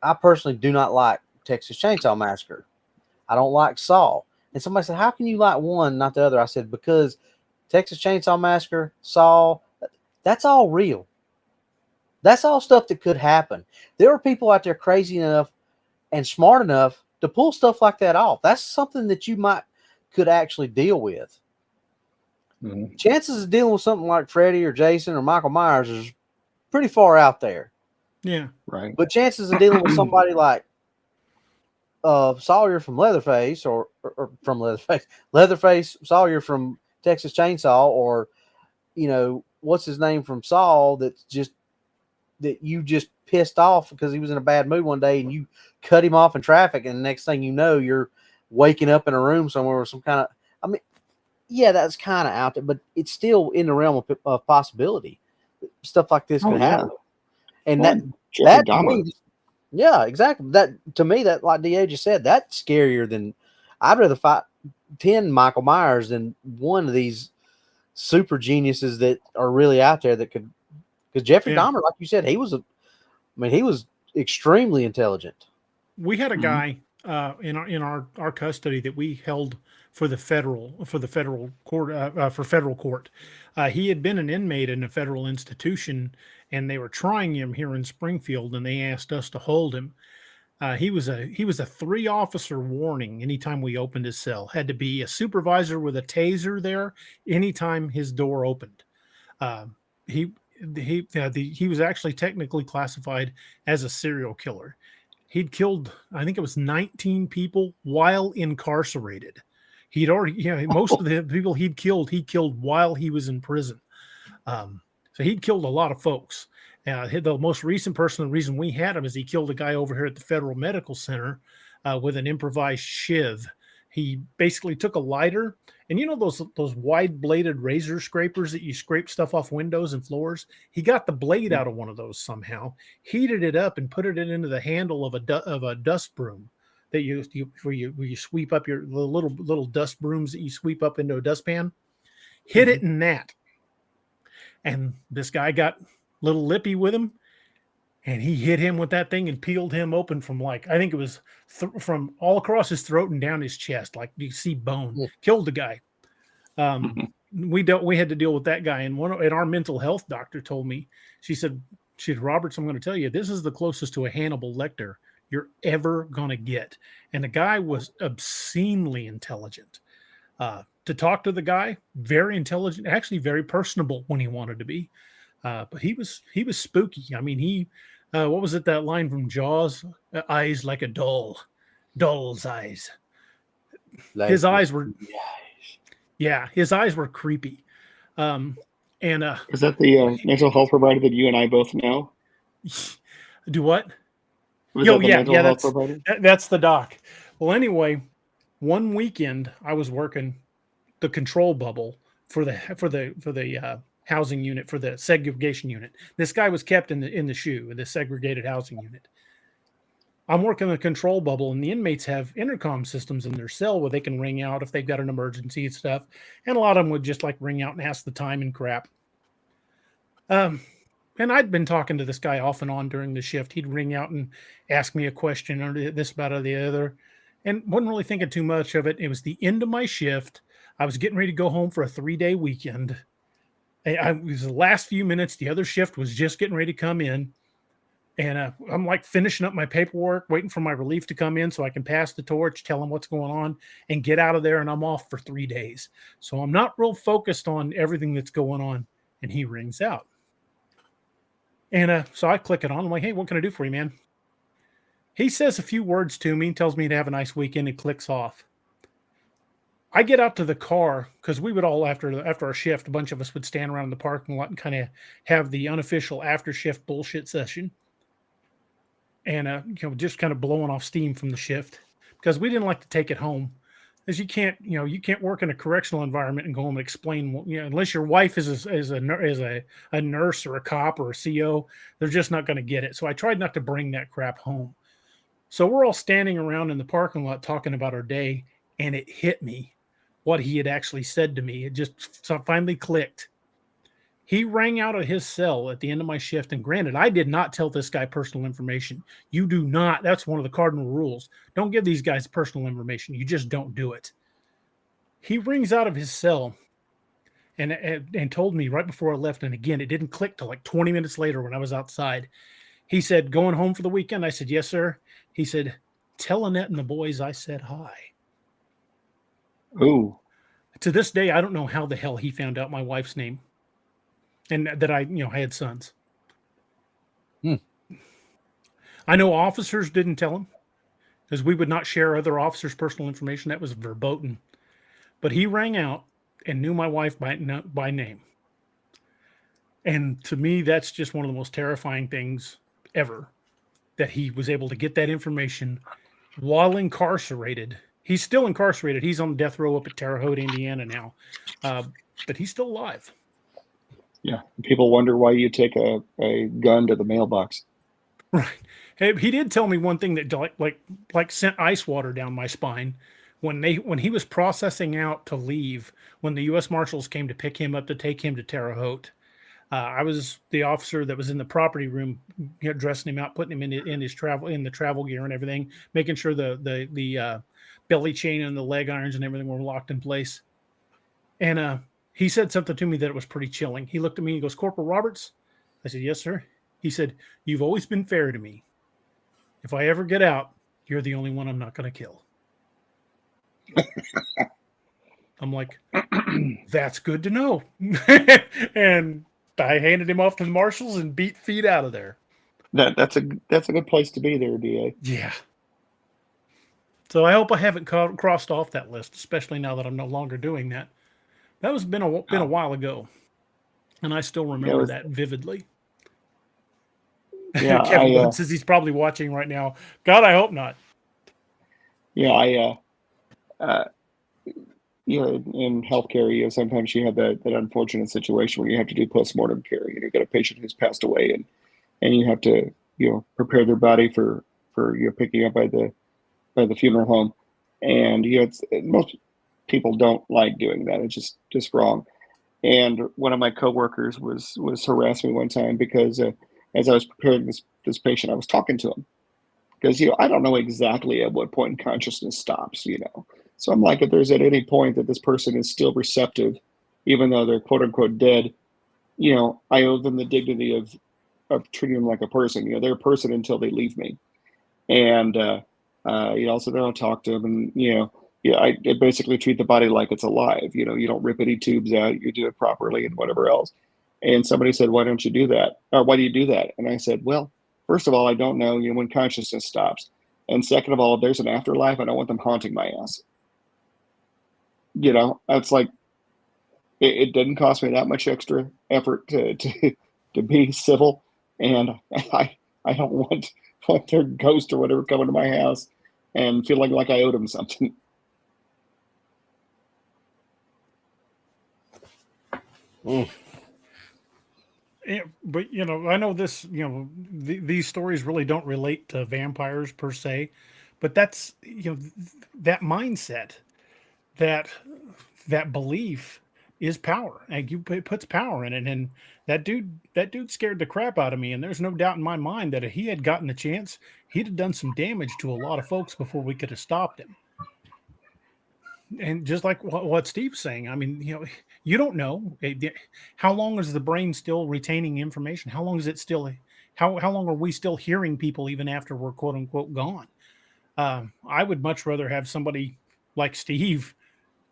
I personally do not like Texas Chainsaw Massacre. I don't like Saw. And somebody said, how can you like one, not the other? I said, because Texas Chainsaw Massacre, Saw, that's all real. That's all stuff that could happen. There are people out there crazy enough and smart enough to pull stuff like that off. That's something that you could actually deal with. Mm-hmm. Chances of dealing with something like Freddy or Jason or Michael Myers is pretty far out there. Yeah, right. But chances of dealing with somebody like Sawyer from Leatherface or from Leatherface Sawyer from Texas Chainsaw, or you know, what's his name from Saw, that you just pissed off because he was in a bad mood one day and you cut him off in traffic, and the next thing you know, you're waking up in a room somewhere with some kind of, I mean, yeah, that's kind of out there, but it's still in the realm of possibility. Stuff like this could happen. And that to me, yeah, exactly. That to me, that, like DA just said, that's scarier than, I'd rather fight 10 Michael Myers than one of these super geniuses that are really out there that could. Because Jeffrey Dahmer, like you said, he was extremely intelligent. We had a guy in our custody that we held for the federal court for federal court. He had been an inmate in a federal institution, and they were trying him here in Springfield, and they asked us to hold him. He was a 3-officer warning anytime we opened his cell. Had to be a supervisor with a taser there anytime his door opened. He was actually technically classified as a serial killer. He'd killed, I think it was 19 people while incarcerated. He'd already, most of the people he killed while he was in prison. So he'd killed a lot of folks. The most recent person, the reason we had him is he killed a guy over here at the Federal Medical Center with an improvised shiv. He basically took a lighter, and those wide-bladed razor scrapers that you scrape stuff off windows and floors? He got the blade out of one of those somehow, heated it up, and put it into the handle of a dust broom that where you sweep up the little dust brooms that you sweep up into a dustpan. Hit it in that. And this guy got a little lippy with him, and he hit him with that thing and peeled him open from I think it was from all across his throat and down his chest, like you see bone. Yeah. Killed the guy. We had to deal with that guy, and our mental health doctor told me, she said, Roberts, I'm going to tell you, this is the closest to a Hannibal Lecter you're ever going to get. And the guy was obscenely intelligent. To talk to the guy, very intelligent, actually very personable when he wanted to be. But he was spooky. I mean, what was it, that line from Jaws? Eyes like a doll's eyes. His eyes were, his eyes were creepy. Is that the mental health provider that you and I both know? Do what? That's the doc. Well, anyway, one weekend I was working the control bubble for the housing unit, for the segregation unit. This guy was kept in the SHU, the segregated housing unit. I'm working the control bubble, and the inmates have intercom systems in their cell where they can ring out if they've got an emergency and stuff. And a lot of them would just ring out and ask the time and crap. And I'd been talking to this guy off and on during the shift. He'd ring out and ask me a question or this about or the other, and wasn't really thinking too much of it. It was the end of my shift. I was getting ready to go home for a 3-day weekend. It was the last few minutes. The other shift was just getting ready to come in. And I'm finishing up my paperwork, waiting for my relief to come in so I can pass the torch, tell them what's going on, and get out of there. And I'm off for 3 days. So I'm not real focused on everything that's going on. And he rings out. And so I click it on. I'm like, hey, what can I do for you, man? He says a few words to me, tells me to have a nice weekend, and clicks off. I get out to the car because we would all, after our shift, a bunch of us would stand around in the parking lot and kind of have the unofficial after shift bullshit session. And just kind of blowing off steam from the shift because we didn't like to take it home, as you can't work in a correctional environment and go home and explain, unless your wife is a nurse or a cop or a CO, they're just not going to get it. So I tried not to bring that crap home. So we're all standing around in the parking lot talking about our day, and it hit me what he had actually said to me. It just finally clicked. He rang out of his cell at the end of my shift. And granted, I did not tell this guy personal information. You do not. That's one of the cardinal rules. Don't give these guys personal information. You just don't do it. He rings out of his cell and told me right before I left. And again, it didn't click till 20 minutes later when I was outside. He said, going home for the weekend? I said, yes, sir. He said, tell Annette and the boys I said hi. Ooh. To this day, I don't know how the hell he found out my wife's name. And that I had sons. I know officers didn't tell him because we would not share other officers' personal information. That was verboten. But he rang out and knew my wife by name. And to me, that's just one of the most terrifying things ever, that he was able to get that information while incarcerated. He's still incarcerated. He's on death row up at Terre Haute, Indiana now. But he's still alive. Yeah, people wonder why you take a gun to the mailbox. Right. Hey, he did tell me one thing that like sent ice water down my spine. when he was processing out to leave, when the U.S. Marshals came to pick him up to take him to Terre Haute, I was the officer that was in the property room, dressing him out, putting him in his travel gear and everything, making sure the belly chain and the leg irons and everything were locked in place. And he said something to me that was pretty chilling. He looked at me and he goes, "Corporal Roberts?" I said, "Yes, sir." He said, "You've always been fair to me. If I ever get out, you're the only one I'm not going to kill." I'm like, "That's good to know." And I handed him off to the marshals and beat feet out of there. That's a good place to be there, DA. Yeah. So I hope I haven't crossed off that list, especially now that I'm no longer doing that. That was been a while ago, and I still remember that vividly. Yeah, Kevin Wood says he's probably watching right now. God, I hope not. Yeah, in healthcare, sometimes you have that unfortunate situation where you have to do post-mortem care. You got a patient who's passed away, and you have to, prepare their body for picking up by the funeral home, and most people don't like doing that. It's just wrong. And one of my coworkers was harassing me one time because as I was preparing this patient, I was talking to him because I don't know exactly at what point consciousness stops. So I'm like, if there's at any point that this person is still receptive, even though they're quote unquote dead, I owe them the dignity of treating them like a person. They're a person until they leave me. And so then I'll talk to them, and I basically treat the body like it's alive. You don't rip any tubes out. You do it properly and whatever else. And somebody said, "Why don't you do that? Or why do you do that?" And I said, "Well, first of all, I don't know when consciousness stops, and second of all, if there's an afterlife, I don't want them haunting my ass." That's like it didn't cost me that much extra effort to be civil, and I don't want their ghost or whatever coming to my house and feeling like I owed them something. Yeah, but I know this. These stories really don't relate to vampires per se, but that's that mindset, that belief is power, and it puts power in it. And that dude scared the crap out of me. And there's no doubt in my mind that if he had gotten the chance, he'd have done some damage to a lot of folks before we could have stopped him. And just like what Steve's saying, I mean, you don't know how long is the brain still retaining information? How long is it still? How long are we still hearing people even after we're quote unquote gone? I would much rather have somebody like Steve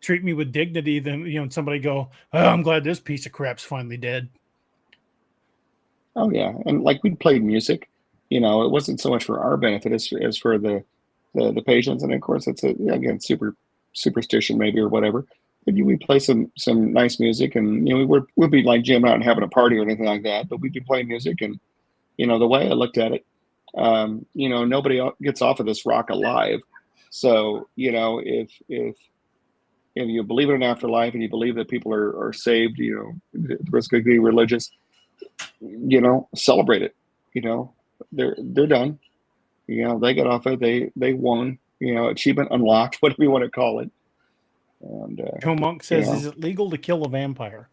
treat me with dignity than somebody go, "Oh, I'm glad this piece of crap's finally dead." Oh yeah, and like we played music, it wasn't so much for our benefit as for the patients, and of course it's again superstition maybe or whatever. But we play some nice music, and we'd be like jamming out and having a party or anything like that. But we'd be playing music, and the way I looked at it, nobody gets off of this rock alive. So if you believe in an afterlife and you believe that people are saved, the risk of being religious, celebrate it. They're done. They got off it. They won. Achievement unlocked, whatever you want to call it. And Joe Monk says, "Is it legal to kill a vampire?"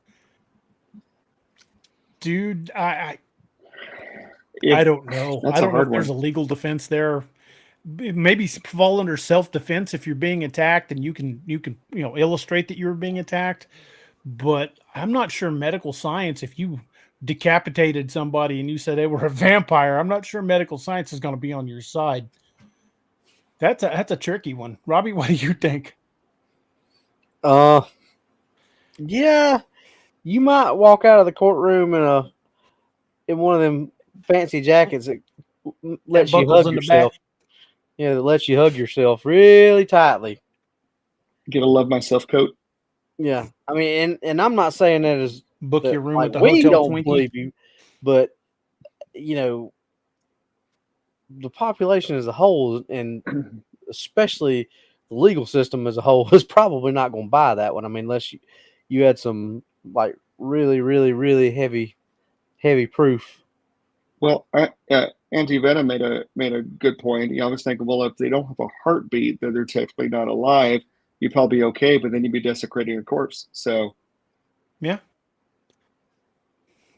Dude, I don't know. I don't know if there's a legal defense there. Maybe fall under self-defense if you're being attacked, and you can illustrate that you're being attacked. But I'm not sure medical science, if you decapitated somebody and you said they were a vampire, I'm not sure medical science is going to be on your side. That's a tricky one. Robbie, what do you think? Yeah, you might walk out of the courtroom in one of them fancy jackets that lets you hug yourself. Yeah, that lets you hug yourself really tightly. Get a love myself coat. Yeah, I mean, and I'm not saying that as book your room at the we hotel don't Twinkie. Believe you, but the population as a whole, and especially the legal system as a whole, is probably not going to buy that one. I mean, unless you had some like really, really, really heavy proof Well, anti-venom made a good point. I was thinking, well, if they don't have a heartbeat, then they're technically not alive. You'd probably be okay, but then you'd be desecrating a corpse. So Yeah. I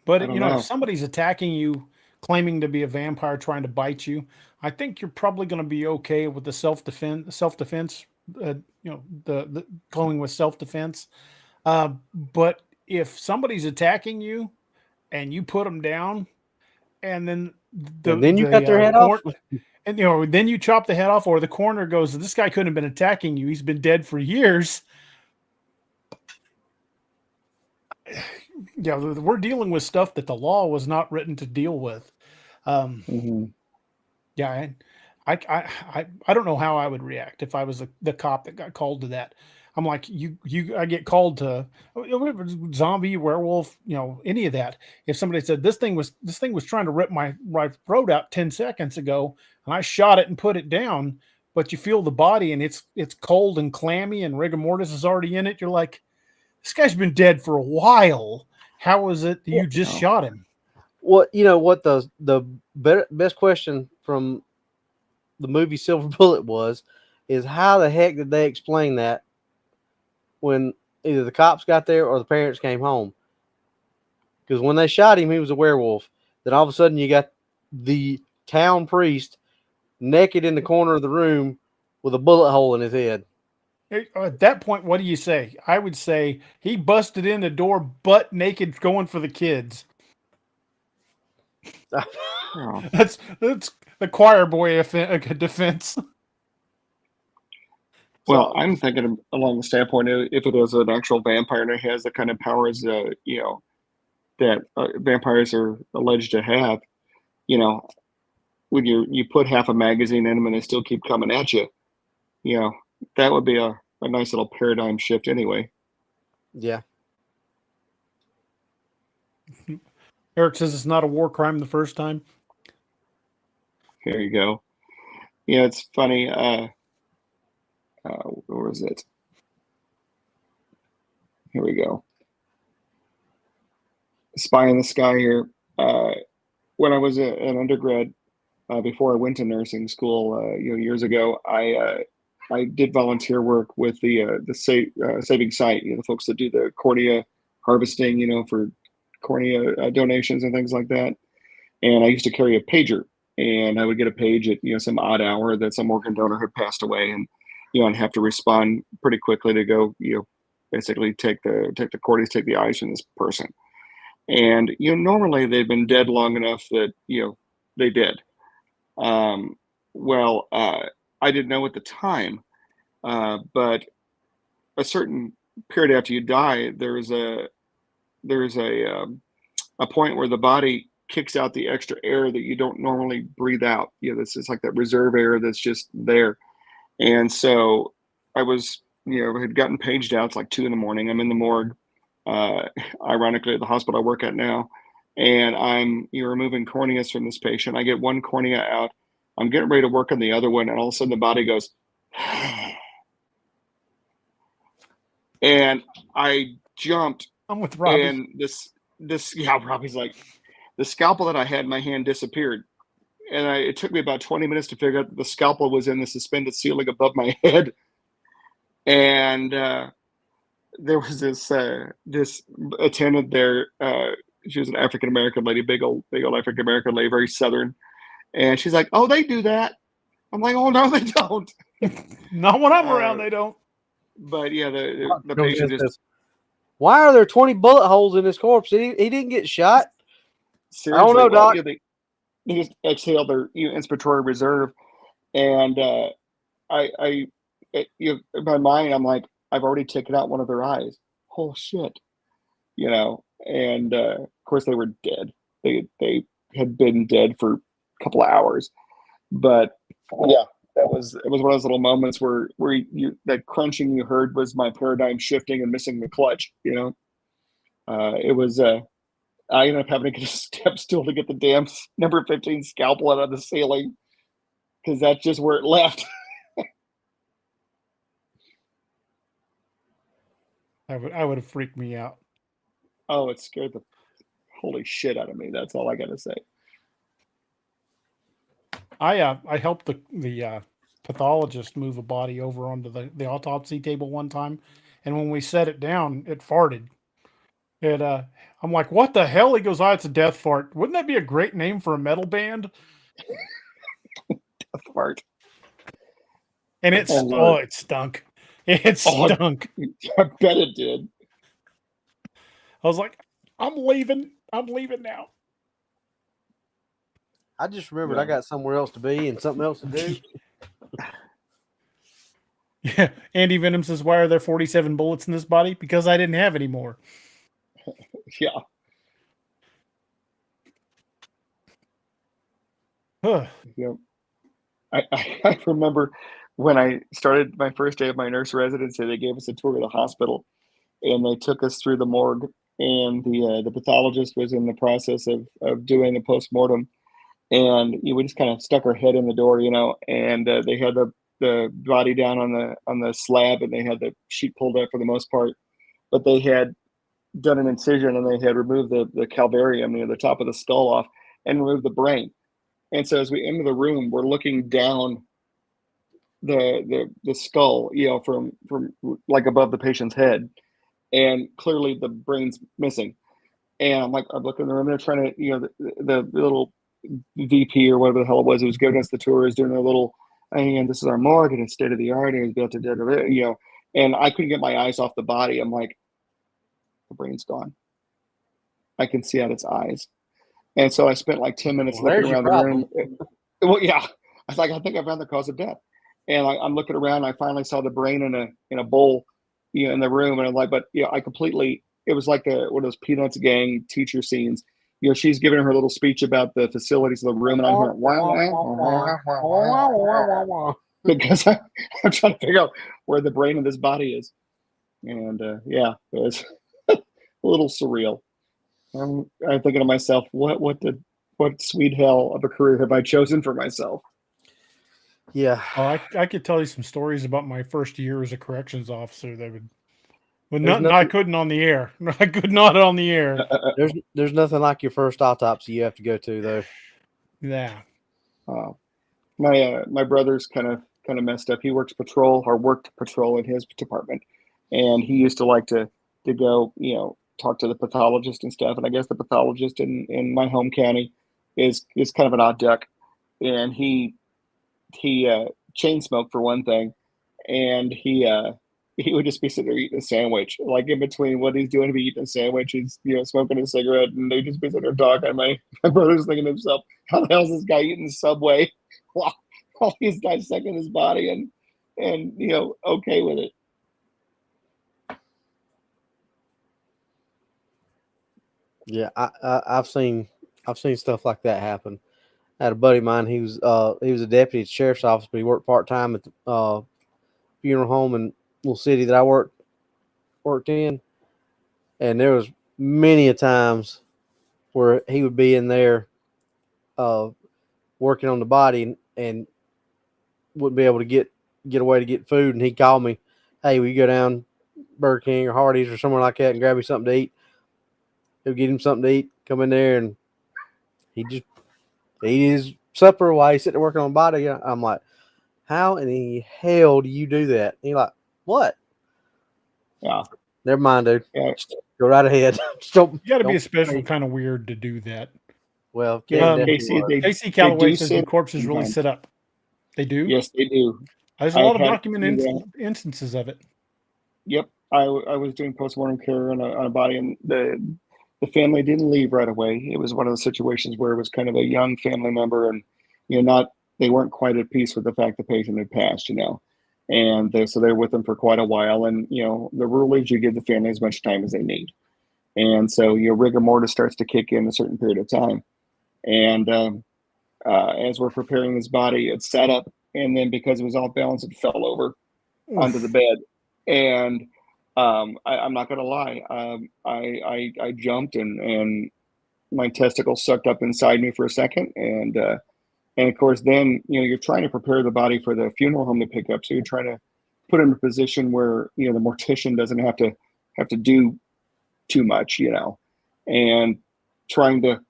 But don't if know. somebody's attacking you, claiming to be a vampire, trying to bite you, I think you're probably going to be okay with the self defense. The going with self defense. But if somebody's attacking you and you put them down, and then And then you cut their head off. corn, and then you chop the head off, or the coroner goes, "This guy couldn't have been attacking you; he's been dead for years." Yeah, we're dealing with stuff that the law was not written to deal with. Um, Hmm. yeah, I don't know how I would react if I was the cop that got called to that. I'm like, I get called to zombie, werewolf, any of that. If somebody said this thing was trying to rip my throat out 10 seconds ago, and I shot it and put it down, but you feel the body and it's cold and clammy and rigor mortis is already in it, you're like, this guy's been dead for a while. How is it that you just No. shot him? What what the best question from the movie Silver Bullet is how the heck did they explain that when either the cops got there or the parents came home? Because when they shot him, he was a werewolf. Then all of a sudden, you got the town priest naked in the corner of the room with a bullet hole in his head. At that point, what do you say? I would say he busted in the door butt naked going for the kids. Oh. That's the choir boy defense. Well, So, I'm thinking along the standpoint of if it is an actual vampire and it has the kind of powers, that vampires are alleged to have, you know, when you put half a magazine in them and they still keep coming at you, you know, that would be a nice little paradigm shift anyway. Yeah. Eric says it's not a war crime the first time. Here you go. Yeah, it's funny. Where was it? Here we go. Spy in the Sky here. When I was an undergrad, before I went to nursing school, years ago, I did volunteer work with the Saving Sight, the folks that do the cornea harvesting, for cornea donations and things like that. And I used to carry a pager, and I would get a page at some odd hour that some organ donor had passed away, and and have to respond pretty quickly to go, basically take the corneas, take the eyes from this person. And normally they've been dead long enough that they did. Um, well, I didn't know at the time, but a certain period after you die, there's a point where the body kicks out the extra air that you don't normally breathe out. This is like that reserve air that's just there. And so I was, had gotten paged out. It's like 2 a.m. I'm in the morgue, uh, ironically at the hospital I work at now, and I'm removing corneas from this patient. I get one cornea out. I'm getting ready to work on the other one, and all of a sudden the body goes, and I jumped, I'm with Robbie. and yeah, Robbie's like, the scalpel that I had in my hand disappeared. And it took me about 20 minutes to figure out that the scalpel was in the suspended ceiling above my head. And there was this attendant there. She was an African American lady, big old African American lady, very Southern. And she's like, "Oh, they do that." I'm like, "Oh no, they don't." Not when I'm around, they don't. But yeah, the Goes patient in and just says, why are there 20 bullet holes in his corpse? He didn't get shot. seriously. I don't know, well, Doc. they just exhaled their inspiratory reserve, and in my mind, I'm like, I've already taken out one of their eyes. Oh shit, And of course, they were dead. They had been dead for a couple of hours, but yeah, it was one of those little moments where that crunching you heard was my paradigm shifting and missing the clutch. It was. I ended up having to get a step stool to get the damn number 15 scalpel out of the ceiling because that's just where it left. I would have freaked me out. Oh, it scared the holy shit out of me. That's all I got to say. I helped the pathologist move a body over onto the autopsy table one time, and when we set it down, it farted. I'm like, what the hell? He goes, oh, it's a death fart. Wouldn't that be a great name for a metal band? A fart. And it stunk. It Oh, stunk. I bet it did. I was like, I'm leaving. I'm leaving now. I just remembered I got somewhere else to be and something else to do. Yeah. Andy Venom says, why are there 47 bullets in this body? Because I didn't have any more. Yeah. Yep. I remember when I started my first day of my nurse residency, they gave us a tour of the hospital, and they took us through the morgue, and the pathologist was in the process of doing the post-mortem, and we just kind of stuck our head in the door, and they had the body down on the slab, and they had the sheet pulled up for the most part, but they had done an incision, and they had removed the calvarium, the top of the skull off, and removed the brain. And so as we enter the room, we're looking down the skull, from like above the patient's head, and clearly the brain's missing. And I'm looking in the room, they're trying to, the little VP or whatever the hell it was who was giving us the tour is doing a little, and this is our morgue and it's state of the art and it's built to, and I couldn't get my eyes off the body. I'm like, the brain's gone. I can see out its eyes. And so I spent like 10 minutes looking around the room. Well, yeah, I think I found the cause of death. And I'm looking around. I finally saw the brain in a bowl, in the room. And I'm like, but I completely. It was like one of those Peanuts gang teacher scenes. She's giving her little speech about the facilities of the room, and I'm hearing because I'm trying to figure out where the brain of this body is. And it was a little surreal. I'm thinking to myself, what sweet hell of a career have I chosen for myself? Yeah. Oh, I could tell you some stories about my first year as a corrections officer that I couldn't on the air. I could not on the air. There's nothing like your first autopsy you have to go to, though. Yeah. My brother's kind of messed up. He worked patrol in his department, and he used to like to go, talk to the pathologist and stuff. And I guess the pathologist in my home county is kind of an odd duck, and he chain smoked for one thing, and he would just be sitting there eating a sandwich, like in between what he's doing, to be eating a sandwich, he's smoking a cigarette, and they just be sitting there talking. My brother's thinking to himself, how the hell is this guy eating Subway while he's dissecting his body and okay with it? Yeah, I've seen stuff like that happen. I had a buddy of mine. He was a deputy at the sheriff's office, but he worked part-time at the funeral home in a little city that I worked in. And there was many a times where he would be in there working on the body and wouldn't be able to get away to get food. And he'd call me, hey, will you go down Burger King or Hardee's or somewhere like that and grab me something to eat? He'll get him something to eat, come in there, and he just eat his supper while he's sitting there working on the body. I'm like, how in the hell do you do that? And he's like, what? Yeah. Never mind, dude. Yeah. Go right ahead. You got to be a special kind of weird to do that. Well, Casey Calloway says the corpses really sit up. They do? Yes, they do. There's a lot of documented instances of it. Yep. I was doing postmortem care on a body, and the family didn't leave right away. It was one of the situations where it was kind of a young family member, and they weren't quite at peace with the fact the patient had passed, and so they're with them for quite a while. And the rule is you give the family as much time as they need, and so rigor mortis starts to kick in a certain period of time. And as we're preparing this body, it sat up, and then because it was off balance, it fell over onto the bed. And I'm not gonna lie, I jumped, and my testicles sucked up inside me for a second, and of course then you're trying to prepare the body for the funeral home to pick up, so you're trying to put it in a position where the mortician doesn't have to do too much, and trying to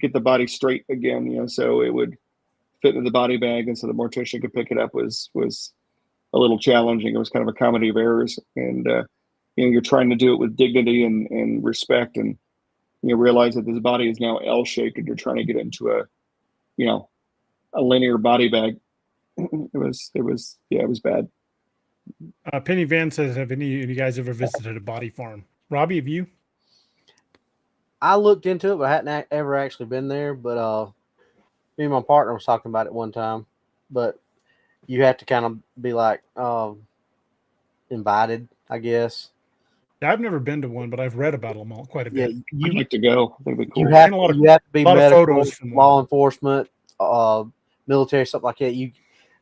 get the body straight again, so it would fit in the body bag, and so the mortician could pick it up was a little challenging. It was kind of a comedy of errors, and you're trying to do it with dignity and respect, and you realize that this body is now L-shaped, and you're trying to get it into a linear body bag. It was bad. Penny Van says, have any of you guys ever visited a body farm? Robbie, have you? I looked into it, but I hadn't ever actually been there. But me and my partner was talking about it one time. But you have to kind of be like invited, I guess. I've never been to one, but I've read about them all quite a bit. Yeah, I'd like to go. I think it'd be cool. You have to be lot of medical, photos from law enforcement, military, something like that.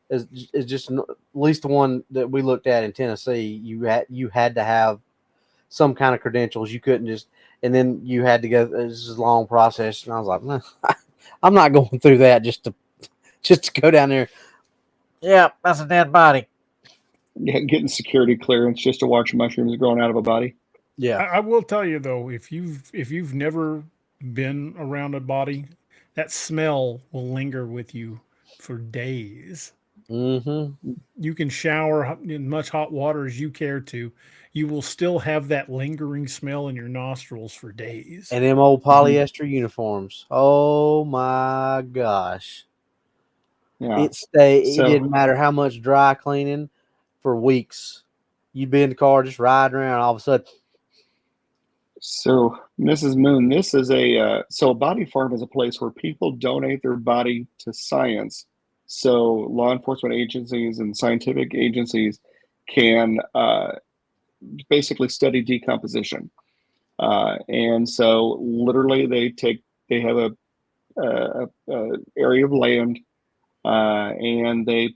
It's just at least the one that we looked at in Tennessee. You had to have some kind of credentials. You couldn't just, and then you had to go. This is a long process, and I was like, nah, I'm not going through that just to go down there. Yeah, that's a dead body. Yeah, getting security clearance just to watch mushrooms growing out of a body. Yeah, I will tell you though, if you've never been around a body, that smell will linger with you for days. Mm-hmm. You can shower in much hot water as you care to. You will still have that lingering smell in your nostrils for days. And them old polyester uniforms. Oh my gosh. Yeah. It didn't matter how much dry cleaning for weeks. You'd be in the car just riding around, all of a sudden. So, Mrs. Moon, this is a body farm is a place where people donate their body to science. So law enforcement agencies and scientific agencies can basically study decomposition. And so literally they have a area of land and they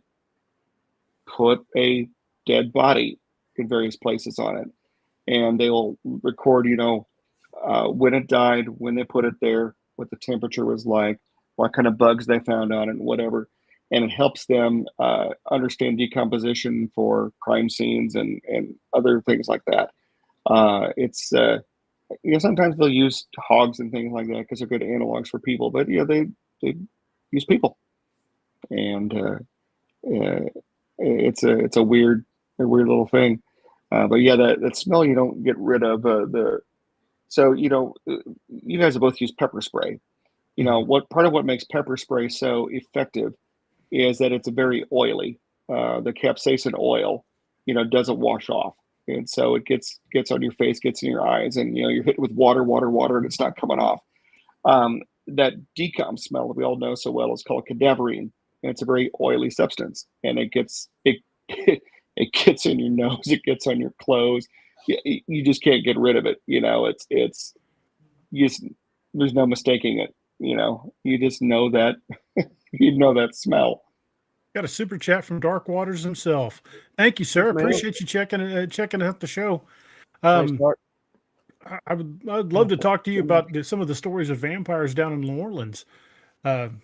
put a dead body in various places on it. And they will record, when it died, when they put it there, what the temperature was like, what kind of bugs they found on it, and whatever. And it helps them understand decomposition for crime scenes and other things like that. It's sometimes they'll use hogs and things like that because they're good analogs for people, but they use people, and it's a weird little thing. But yeah, that smell you don't get rid of. So you guys have both used pepper spray. What makes pepper spray so effective is that it's very oily. The capsaicin oil, doesn't wash off, and so it gets on your face, gets in your eyes, and you're hit with water, and it's not coming off. That decom smell that we all know so well is called cadaverine, and it's a very oily substance, and it gets in your nose, it gets on your clothes. You just can't get rid of it. It's there's no mistaking it. You just know that. That smell. Got a super chat from Dark Waters himself. Thank you, sir. Appreciate you checking out the show. Thanks, Mark. I'd love to talk to you about some of the stories of vampires down in New Orleans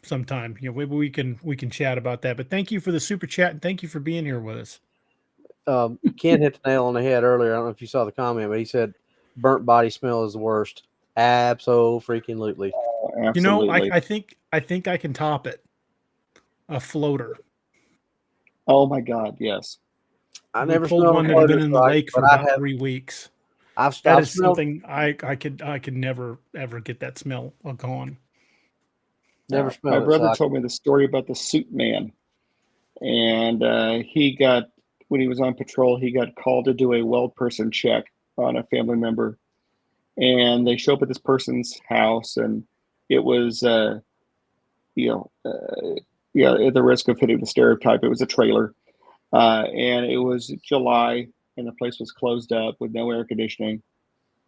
sometime. Maybe we can chat about that. But thank you for the super chat, and thank you for being here with us. Ken hit the nail on the head earlier. I don't know if you saw the comment, but he said burnt body smell is the worst. Absolutely. Absolutely. I think I can top it. A floater. Oh my God, yes. I never smelled one that had been in the lake for about 3 weeks. That is something I could never ever get that smell gone. Never smelled. My brother told me the story about the suit man, and when he was on patrol, he got called to do a well person check on a family member, and they show up at this person's house, and it was at the risk of hitting the stereotype, it was a trailer, and it was July, and the place was closed up with no air conditioning,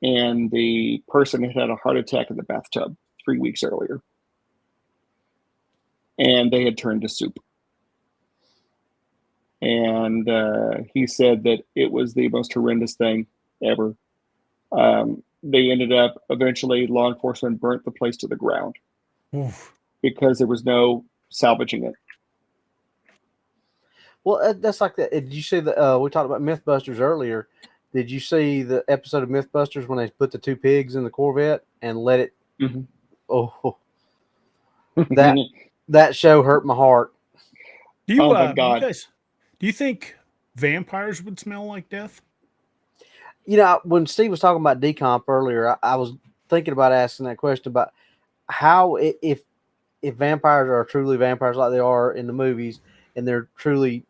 and the person had a heart attack in the bathtub 3 weeks earlier, and they had turned to soup. And he said that it was the most horrendous thing ever. They ended up, eventually, law enforcement burnt the place to the ground. Oof. Because there was no salvaging it. Well, that's like that. Did you see we talked about Mythbusters earlier? Did you see the episode of Mythbusters when they put the two pigs in the Corvette and let it? Mm-hmm. Oh, that That show hurt my heart. Do you, Oh my you God. guys, do you think vampires would smell like death? You know, when Steve was talking about decomp earlier, I was thinking about asking that question about how if vampires are truly vampires like they are in the movies, and they're truly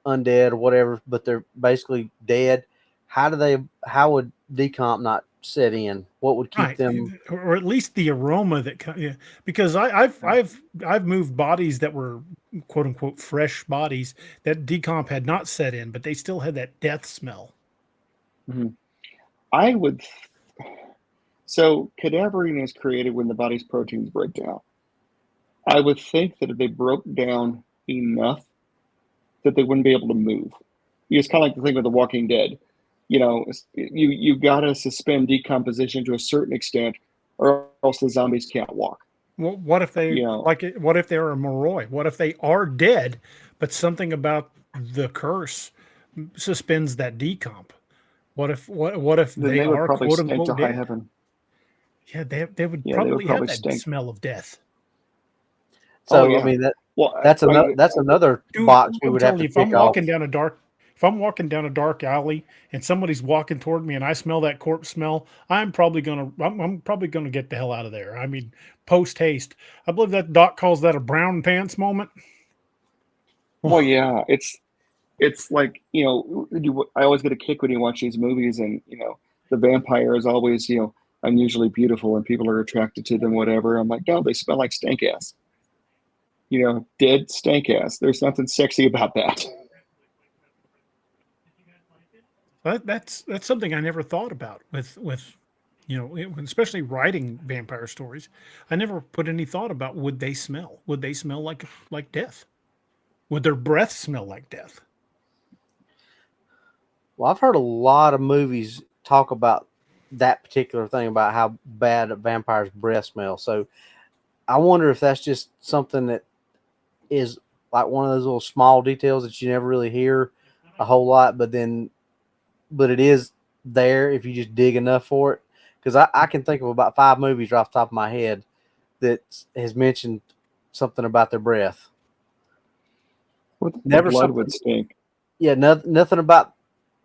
undead or whatever, but they're basically dead. How would decomp not set in? What would keep Right, them? or at least the aroma that yeah, because I've moved bodies that were quote unquote fresh bodies that decomp had not set in, but they still had that death smell. Mhm. I would. So cadaverine is created when the body's proteins break down. I would think that if they broke down enough, that they wouldn't be able to move. It's kind of like the thing with The Walking Dead. You got to suspend decomposition to a certain extent, or else the zombies can't walk. Well, what if they You know, like it? What if they're a Moroi? What if they are dead, but something about the curse suspends that decomp? What if then they they would are probably quote stink to unquote high dead? heaven. Yeah, they would Yeah, they would probably have probably that stink. smell of death. Oh So I yeah. mean Well, that's I, another Dude, box we I'm would have telling to you, if I'm tick off. walking down a dark, if I'm walking down a dark alley and somebody's walking toward me and I smell that corpse smell, I'm probably gonna get the hell out of there. I mean, post haste. I believe that Doc calls that a brown pants moment. well, yeah. It's like I always get a kick when you watch these movies, and the vampire is always unusually beautiful, and people are attracted to them. Whatever. I'm like, no, they smell like stank ass. Dead stank ass. There's nothing sexy about that. That's something I never thought about with especially writing vampire stories. I never put any thought about would they smell? Would they smell like death? Would their breath smell like death? Well, I've heard a lot of movies talk about that particular thing about how bad a vampire's breath smells. So I wonder if that's just something that is like one of those little small details that you never really hear a whole lot, but it is there if you just dig enough for it. Because I can think of about 5 movies right off the top of my head that has mentioned something about their breath. What the Never blood something, would stink. yeah, nothing about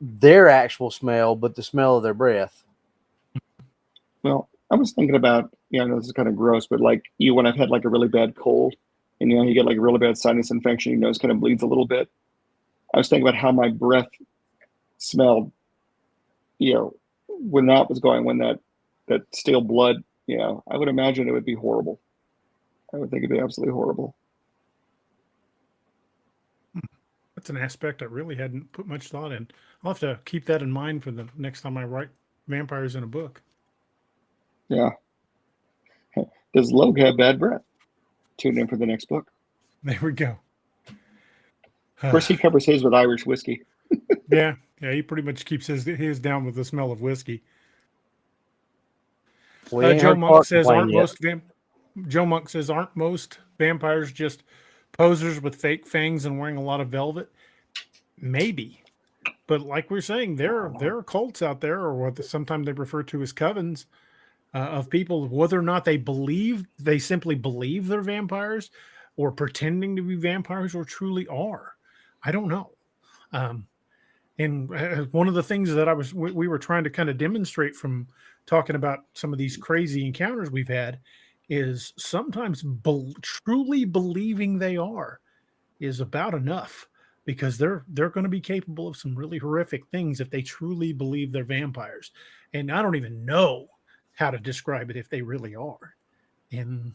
their actual smell, but the smell of their breath. Well, I was thinking about, I know this is kind of gross, but like when I've had like a really bad cold, and you get like a really bad sinus infection, your nose kind of bleeds a little bit. I was thinking about how my breath smelled, when that was going, when that stale blood, I would imagine it would be horrible. I would think it'd be absolutely horrible. That's an aspect I really hadn't put much thought in. I'll have to keep that in mind for the next time I write vampires in a book. Yeah. Does Logue have bad breath? Tune in for the next book. There we go. Of course, he covers his with Irish whiskey. Yeah, he pretty much keeps his down with the smell of whiskey. Joe Monk says, Joe Monk says, aren't most vampires just posers with fake fangs and wearing a lot of velvet? Maybe. But like we're saying, there are cults out there, or what sometimes they refer to as covens, of people, whether or not they simply believe they're vampires or pretending to be vampires or truly are. I don't know. And one of the things that we were trying to kind of demonstrate from talking about some of these crazy encounters we've had is sometimes truly believing they are is about enough, because they're going to be capable of some really horrific things if they truly believe they're vampires. And I don't even know how to describe it if they really are. And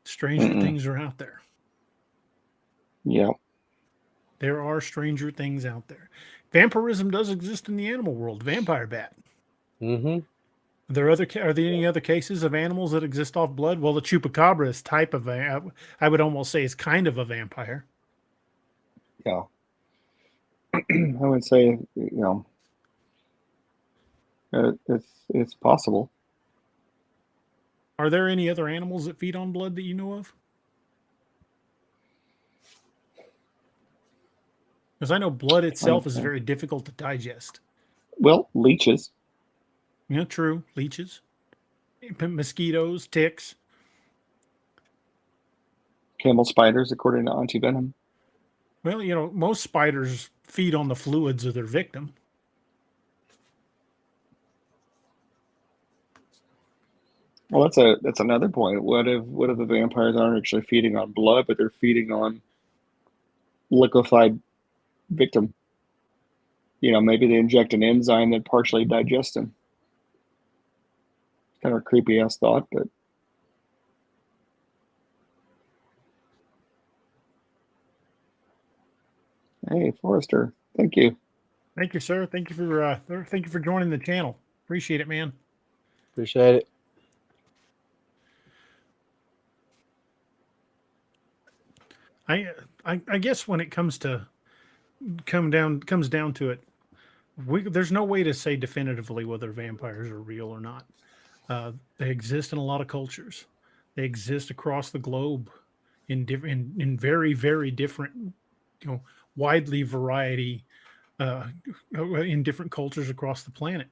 stranger things are out there. Yeah. There are stranger things out there. Vampirism does exist in the animal world. Vampire bat. Mm-hmm. Are there any other cases of animals that exist off blood? Well, the chupacabra is I would almost say is kind of a vampire. Yeah. I would say, it's possible. Are there any other animals that feed on blood that you know of? Because I know blood itself is very difficult to digest. Well, leeches. Yeah, true. Leeches, mosquitoes, ticks. camel spiders, according to Auntie Venom. Well, most spiders feed on the fluids of their victim. Well, that's another point. What if the vampires aren't actually feeding on blood, but they're feeding on liquefied victim? Maybe they inject an enzyme that partially digests them. Kind of a creepy ass thought, but hey, Forrester, thank you. Thank you, sir. Thank you for joining the channel. Appreciate it, man. Appreciate it. I guess when it comes down to it, there's no way to say definitively whether vampires are real or not. They exist in a lot of cultures. They exist across the globe in very, very different, widely variety in different cultures across the planet.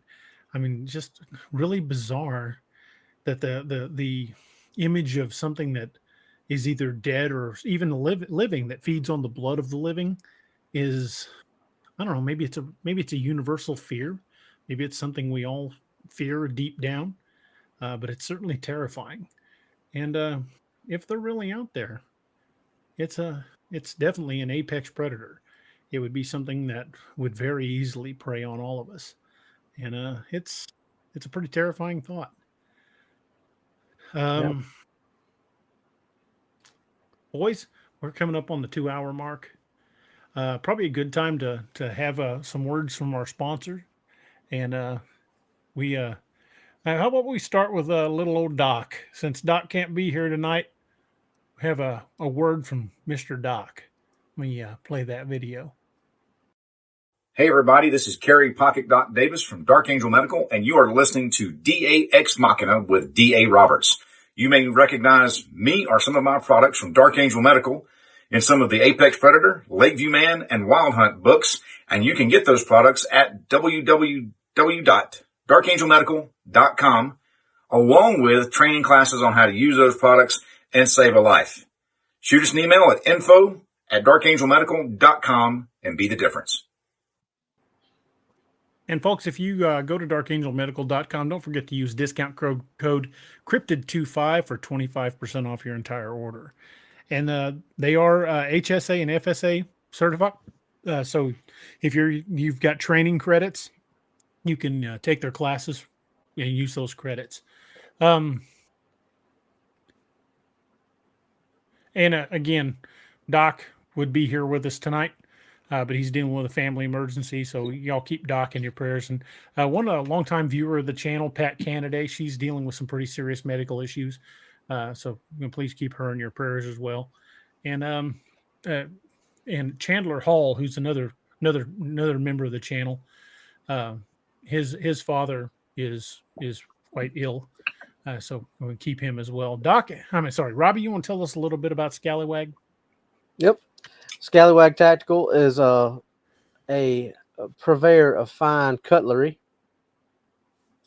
I mean, just really bizarre that the image of something that is either dead or even living that feeds on the blood of the living is, I don't know, maybe it's a universal fear. Maybe it's something we all fear deep down, but it's certainly terrifying. And if they're really out there, it's definitely an apex predator. It would be something that would very easily prey on all of us, and it's a pretty terrifying thought. Yep. Boys, we're coming up on the 2-hour mark. Probably a good time to have some words from our sponsor, and how about we start with little old Doc? Since Doc can't be here tonight, we have a word from Mr. Doc. Let me play that video. Hey everybody, this is Kerry Pocket Doc Davis from Dark Angel Medical, and you are listening to DA Ex Machina with DA Roberts. You may recognize me or some of my products from Dark Angel Medical in some of the Apex Predator, Lakeview Man, and Wild Hunt books, and you can get those products at www.darkangelmedical.com, along with training classes on how to use those products and save a life. Shoot us an email at info@darkangelmedical.com and be the difference. And folks, if you go to darkangelmedical.com, don't forget to use discount code cryptid25 for 25% off your entire order. And they are HSA and FSA certified. So if you've got training credits, you can take their classes and use those credits. And again, Doc would be here with us tonight. But he's dealing with a family emergency, so y'all keep Doc in your prayers. And a longtime viewer of the channel, Pat Canada, she's dealing with some pretty serious medical issues, so please keep her in your prayers as well. And Chandler Hall, who's another member of the channel, his father is quite ill, so we'll keep him as well. Robbie, you want to tell us a little bit about Scallywag? Yep. Scallywag Tactical is a purveyor of fine cutlery.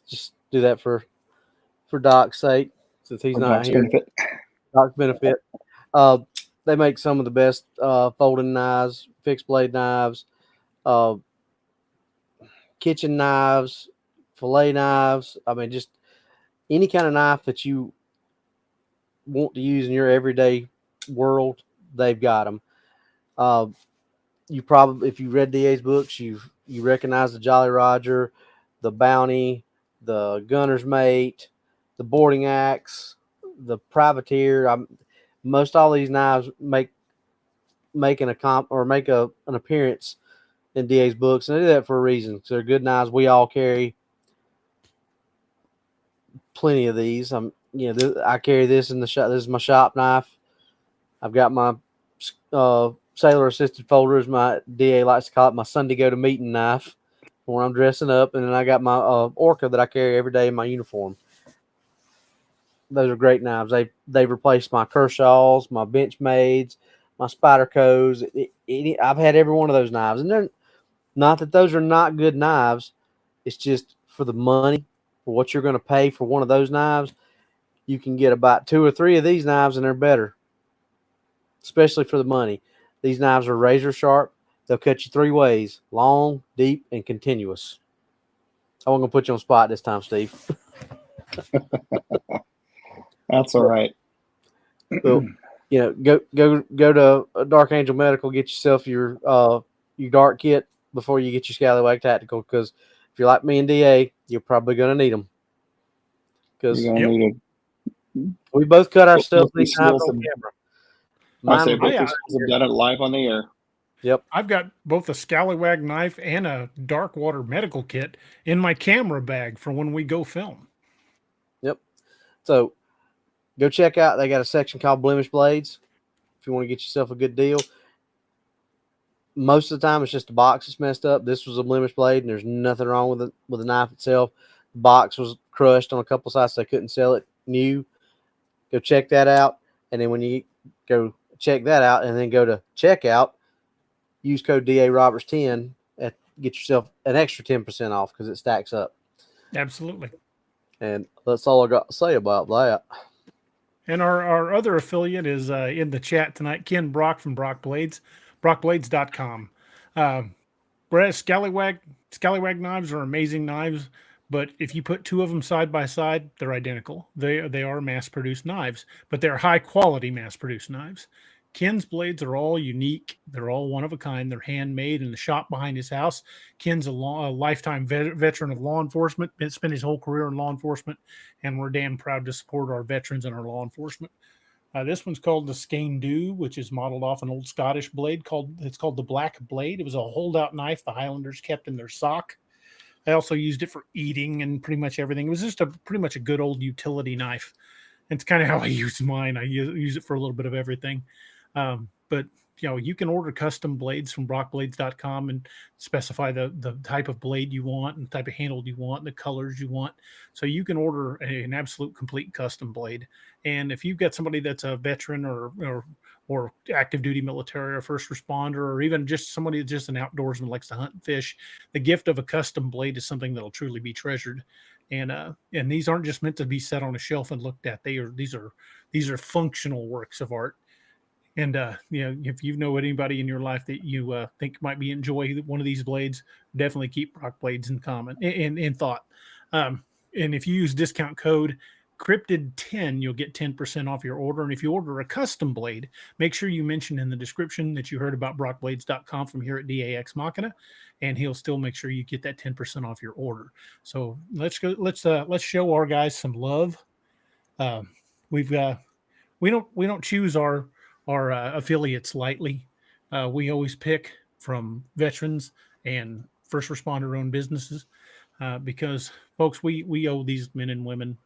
Just do that for Doc's sake, since he's not here. Doc's benefit. They make some of the best folding knives, fixed blade knives, kitchen knives, fillet knives. I mean, just any kind of knife that you want to use in your everyday world, they've got them. You probably, if you read DA's books, you recognize the Jolly Roger, the Bounty, the Gunner's Mate, the Boarding Axe, the Privateer. Most all these knives make an appearance in DA's books, and they do that for a reason. So they're good knives. We all carry plenty of these. I carry this in the shop. This is my shop knife. I've got my sailor assisted folder, as my DA likes to call it, my Sunday go to meeting knife when I'm dressing up, and then I got my Orca that I carry every day in my uniform. Those are great knives. They've replaced my Kershaws, my Benchmades, my Spydercos. I've had every one of those knives, and they're not that those are not good knives. It's just for the money, for what you're going to pay for one of those knives, you can get about 2 or 3 of these knives, and they're better. especially for the money. These knives are razor sharp. They'll cut you 3 ways: long, deep, and continuous. I wasn't gonna put you on the spot this time, Steve. That's all right. Well, go to Dark Angel Medical, get yourself your dart kit before you get your Scallywag Tactical, because if you're like me and DA, you're probably gonna need them. Because You're gonna need we both cut our stuff both these these times skills on have- camera. I say Mine both was- these skills have done it live on the air. Yep. I've got both a Scallywag knife and a dark water medical kit in my camera bag for when we go film. Yep. So go check out. They got a section called Blemish Blades. If you want to get yourself a good deal. Most of the time, it's just the box that's messed up. This was a blemish blade, and there's nothing wrong with the knife itself. The box was crushed on a couple sides, so they couldn't sell it new. Go check that out, and then when you go check that out, and then go to checkout, use code DA Roberts 10 get yourself an extra 10% off because it stacks up. Absolutely. And that's all I got to say about that. And our other affiliate is in the chat tonight, Ken Brock from Brock Blades, brockblades.com. Scallywag knives are amazing knives, but if you put 2 of them side by side, they're identical. They are mass-produced knives, but they're high-quality mass-produced knives. Ken's blades are all unique. They're all one of a kind. They're handmade in the shop behind his house. Ken's a lifetime veteran of law enforcement, spent his whole career in law enforcement, and we're damn proud to support our veterans and our law enforcement. This one's called the Skane Dhu, which is modeled off an old Scottish blade called the Black Blade. It was a holdout knife the Highlanders kept in their sock. I also used it for eating and pretty much everything. It was just pretty much a good old utility knife. It's kind of how I use mine. I use it for a little bit of everything. But you can order custom blades from brockblades.com and specify the type of blade you want and the type of handle you want and the colors you want. So you can order an absolute complete custom blade. And if you've got somebody that's a veteran or active duty military or first responder, or even just somebody that's just an outdoorsman, likes to hunt and fish, the gift of a custom blade is something that'll truly be treasured. And these aren't just meant to be set on a shelf and looked at. These are functional works of art. And if you know anybody in your life that you think might be enjoy one of these blades, definitely keep Brock Blades in common in thought. And if you use discount code Cryptid10, you'll get 10% off your order. And if you order a custom blade, make sure you mention in the description that you heard about brockblades.com from here at DAX Machina, and he'll still make sure you get that 10% off your order. So let's show our guys some love. We don't choose our affiliates lightly. We always pick from veterans and first responder owned businesses because, folks, we owe these men and women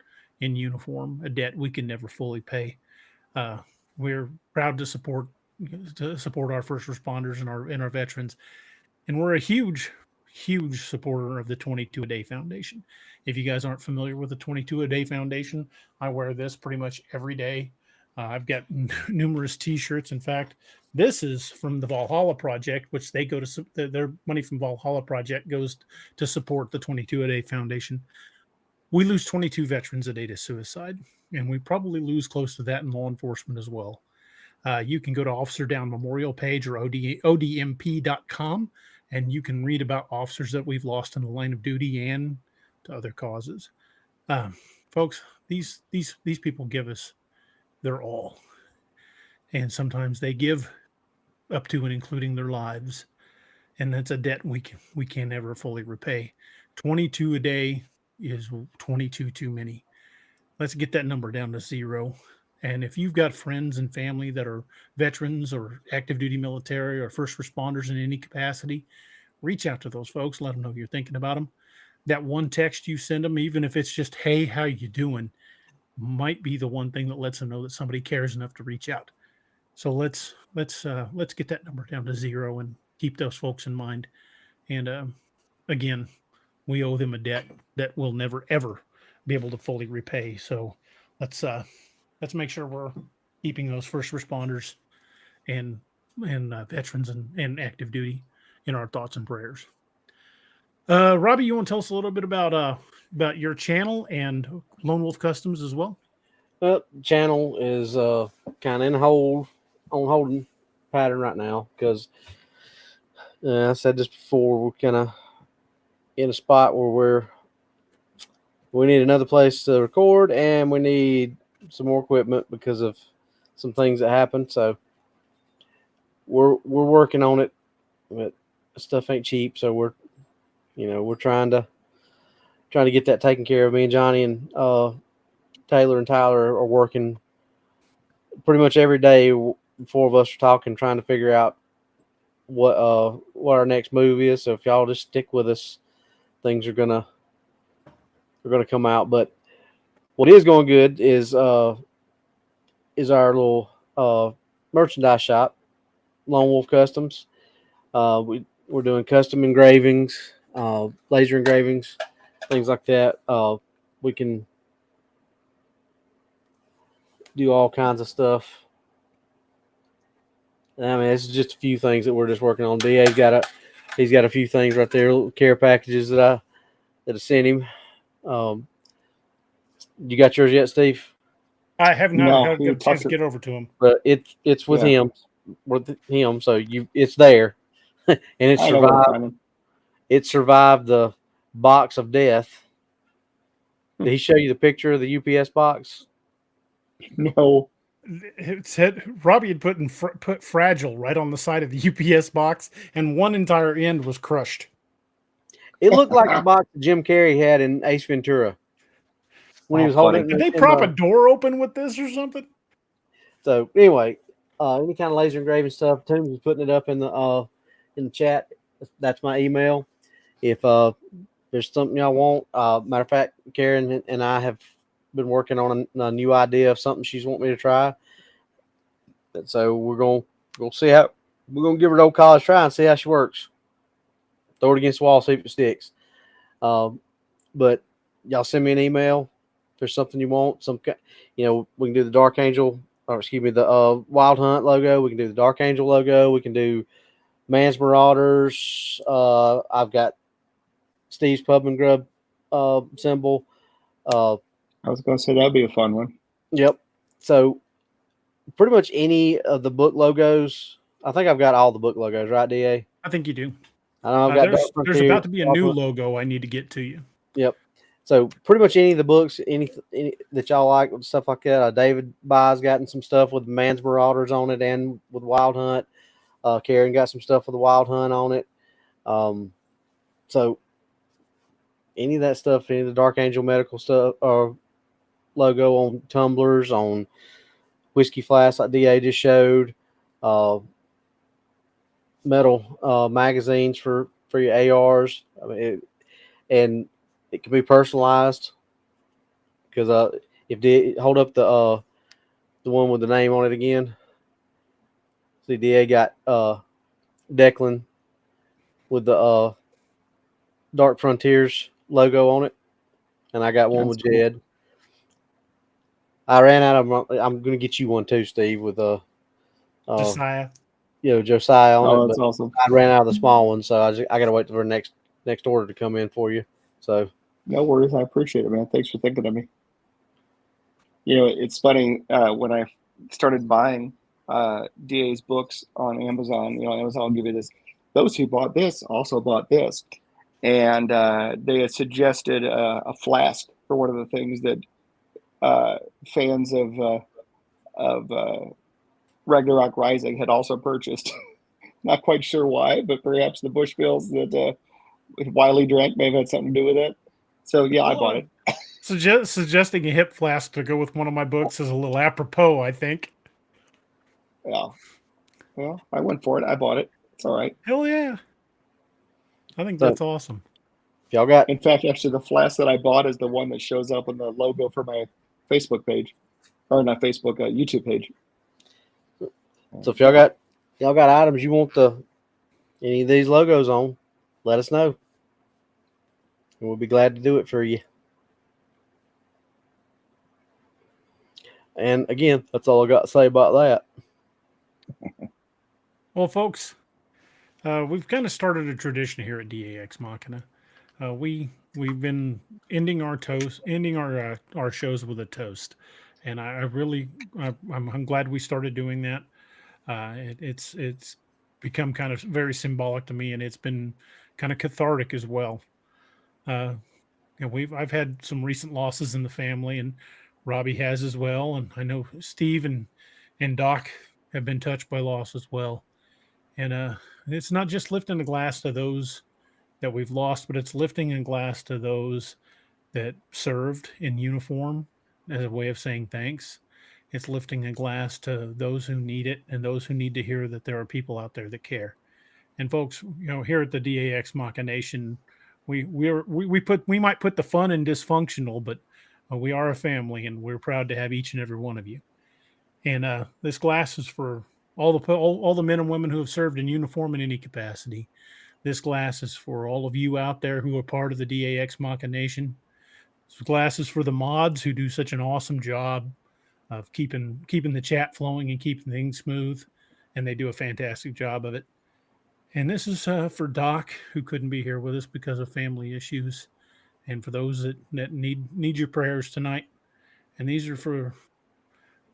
in uniform a debt we can never fully pay. We're proud to support our first responders and our veterans, and we're a huge supporter of the 22 a Day Foundation. If you guys aren't familiar with the 22 a Day Foundation, I wear this pretty much every day. I've got numerous T-shirts. In fact, this is from the Valhalla Project, which they go to their money from Valhalla Project goes to support the 22 a Day Foundation. We lose 22 veterans a day to suicide, and we probably lose close to that in law enforcement as well. You can go to Officer Down Memorial page or odmp.com, and you can read about officers that we've lost in the line of duty and to other causes. Folks, these people give us their all, and sometimes they give up to and including their lives, and that's a debt we can never fully repay. 22 a day is 22 too many. Let's get that number down to 0. And if you've got friends and family that are veterans or active duty military or first responders in any capacity, reach out to those folks. Let them know you're thinking about them. That one text you send them, even if it's just, "Hey, how you doing?" might be the one thing that lets them know that somebody cares enough to reach out. So let's get that number down to 0 and keep those folks in mind. And again, we owe them a debt that we'll never ever be able to fully repay. So let's make sure we're keeping those first responders and veterans and active duty in our thoughts and prayers. Robbie, you want to tell us a little bit about your channel and Lone Wolf Customs as well? Well, channel is kind of in hold. holding pattern right now because I said this before. We're kind of in a spot where we need another place to record, and we need some more equipment because of some things that happened. So we're working on it, but stuff ain't cheap. So we're trying to get that taken care of. Me and Johnny and Taylor and Tyler are working pretty much every day. The four of us are talking, trying to figure out what our next move is. So if y'all just stick with us, things are gonna come out. But what is going good is our little merchandise shop, Lone Wolf Customs. We're doing custom engravings, laser engravings, things like that. We can do all kinds of stuff. I mean, it's just a few things that we're just working on. DA's he's got a few things right there, little care packages that I sent him. You got yours yet, Steve? I have not No, had he a chance to talked- get over to him. But it's with him, so it's there, and it I know where to survived. find him. It survived the box of death. Did he show you the picture of the UPS box? No. It said Robbie had put fragile right on the side of the UPS box, and one entire end was crushed. It looked like the box that Jim Carrey had in Ace Ventura when he was holding it. Did they prop a door open with this or something? So anyway, any kind of laser engraving stuff, Toombs is putting it up in the chat. That's my email. If there's something y'all want, matter of fact, Karen and I have been working on a new idea of something she's wanting me to try. And so we're gonna see how we're gonna give her the old college try and see how she works. Throw it against the wall, see if it sticks. But y'all send me an email if there's something you want. We can do the Dark Angel, or excuse me, the Wild Hunt logo. We can do the Dark Angel logo. We can do Man's Marauders. I've got Steve's Pub and Grub symbol. I was going to say that'd be a fun one. Yep. So pretty much any of the book logos. I think I've got all the book logos, right, DA? I think you do. I know I've got there's about to be a new logo I need to get to you. Yep. So pretty much any of the books, any that y'all like, stuff like that. David Bye's gotten some stuff with Man's Marauders on it and with Wild Hunt. Karen got some stuff with the Wild Hunt on it. So any of that stuff, any of the Dark Angel medical stuff or logo on tumblers, on whiskey flasks like DA just showed, metal magazines for your ARs. I mean, and it can be personalized because if they hold up the one with the name on it again. See, DA got Declan with the Dark Frontiers logo on it, and I got one with Jed. Cool. I ran out of. I'm going to get you one too, Steve, with Josiah. Josiah on it. That's awesome. I ran out of the small one, so I got to wait for the next order to come in for you. So no worries, I appreciate it, man. Thanks for thinking of me. It's funny when I started buying DA's books on Amazon. Amazon will give you this. Those who bought this also bought this, and they had suggested a flask for one of the things that fans of Ragnarok Rising had also purchased. Not quite sure why, but perhaps the Bushbills that Wiley drank may have had something to do with it. So yeah, I bought it. Suggesting a hip flask to go with one of my books is a little apropos, I think. Yeah. Well, I went for it. I bought it. It's all right. Hell yeah. I think that's awesome. Y'all got. In fact, actually, the flask that I bought is the one that shows up in the logo for my Facebook page, or not Facebook, YouTube page. So if y'all got items you want any of these logos on, let us know, and we'll be glad to do it for you. And again, that's all I got to say about that. Well, folks, we've kind of started a tradition here at DAX Machina. We've been ending our shows with a toast, and I'm glad we started doing that. It's become kind of very symbolic to me, and it's been kind of cathartic as well. I've had some recent losses in the family, and Robbie has as well, and I know Steve and Doc have been touched by loss as well. And it's not just lifting a glass to those that we've lost, but it's lifting a glass to those that served in uniform as a way of saying thanks. It's lifting a glass to those who need it and those who need to hear that there are people out there that care. And folks, here at the DAX Machina Nation, we might put the fun in dysfunctional, but we are a family, and we're proud to have each and every one of you. And this glass is for all the men and women who have served in uniform in any capacity. This glass is for all of you out there who are part of the DAX Machina Nation. This glass is for the mods who do such an awesome job of keeping the chat flowing and keeping things smooth, and they do a fantastic job of it. And this is for Doc, who couldn't be here with us because of family issues, and for those that need your prayers tonight. And these are for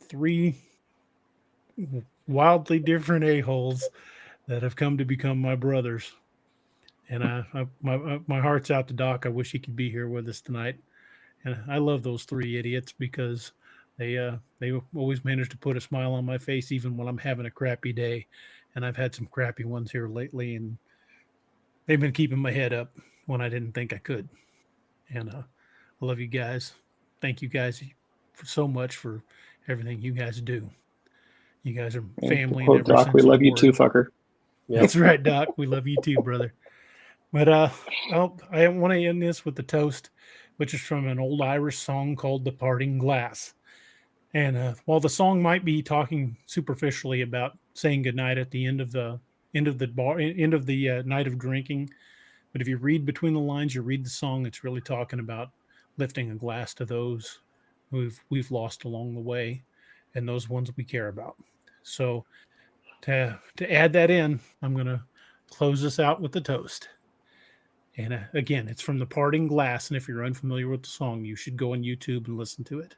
3 wildly different a-holes that have come to become my brothers. And my heart's out to Doc. I wish he could be here with us tonight. And I love those 3 idiots because they always manage to put a smile on my face even when I'm having a crappy day. And I've had some crappy ones here lately, and they've been keeping my head up when I didn't think I could. And I love you guys. Thank you guys so much for everything you guys do. You guys are family. Oh, Doc, we love you too, fucker. Yep. That's right, Doc. We love you too, brother. But I want to end this with the toast, which is from an old Irish song called "The Parting Glass." And while the song might be talking superficially about saying goodnight at the end of the night of drinking, but if you read between the lines, you read the song, it's really talking about lifting a glass to those we've lost along the way, and those ones we care about. So to add that in, I'm going to close this out with the toast. And again, it's from The Parting Glass, and if you're unfamiliar with the song, you should go on YouTube and listen to it.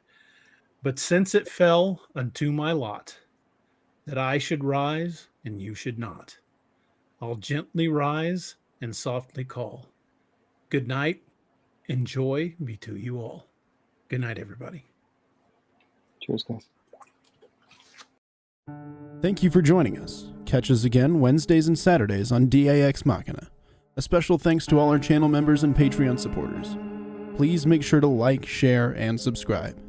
But since it fell unto my lot that I should rise and you should not, I'll gently rise and softly call. Good night, and joy be to you all. Good night, everybody. Cheers, guys. Thank you for joining us. Catch us again Wednesdays and Saturdays on DAX Machina. A special thanks to all our channel members and Patreon supporters. Please make sure to like, share, and subscribe.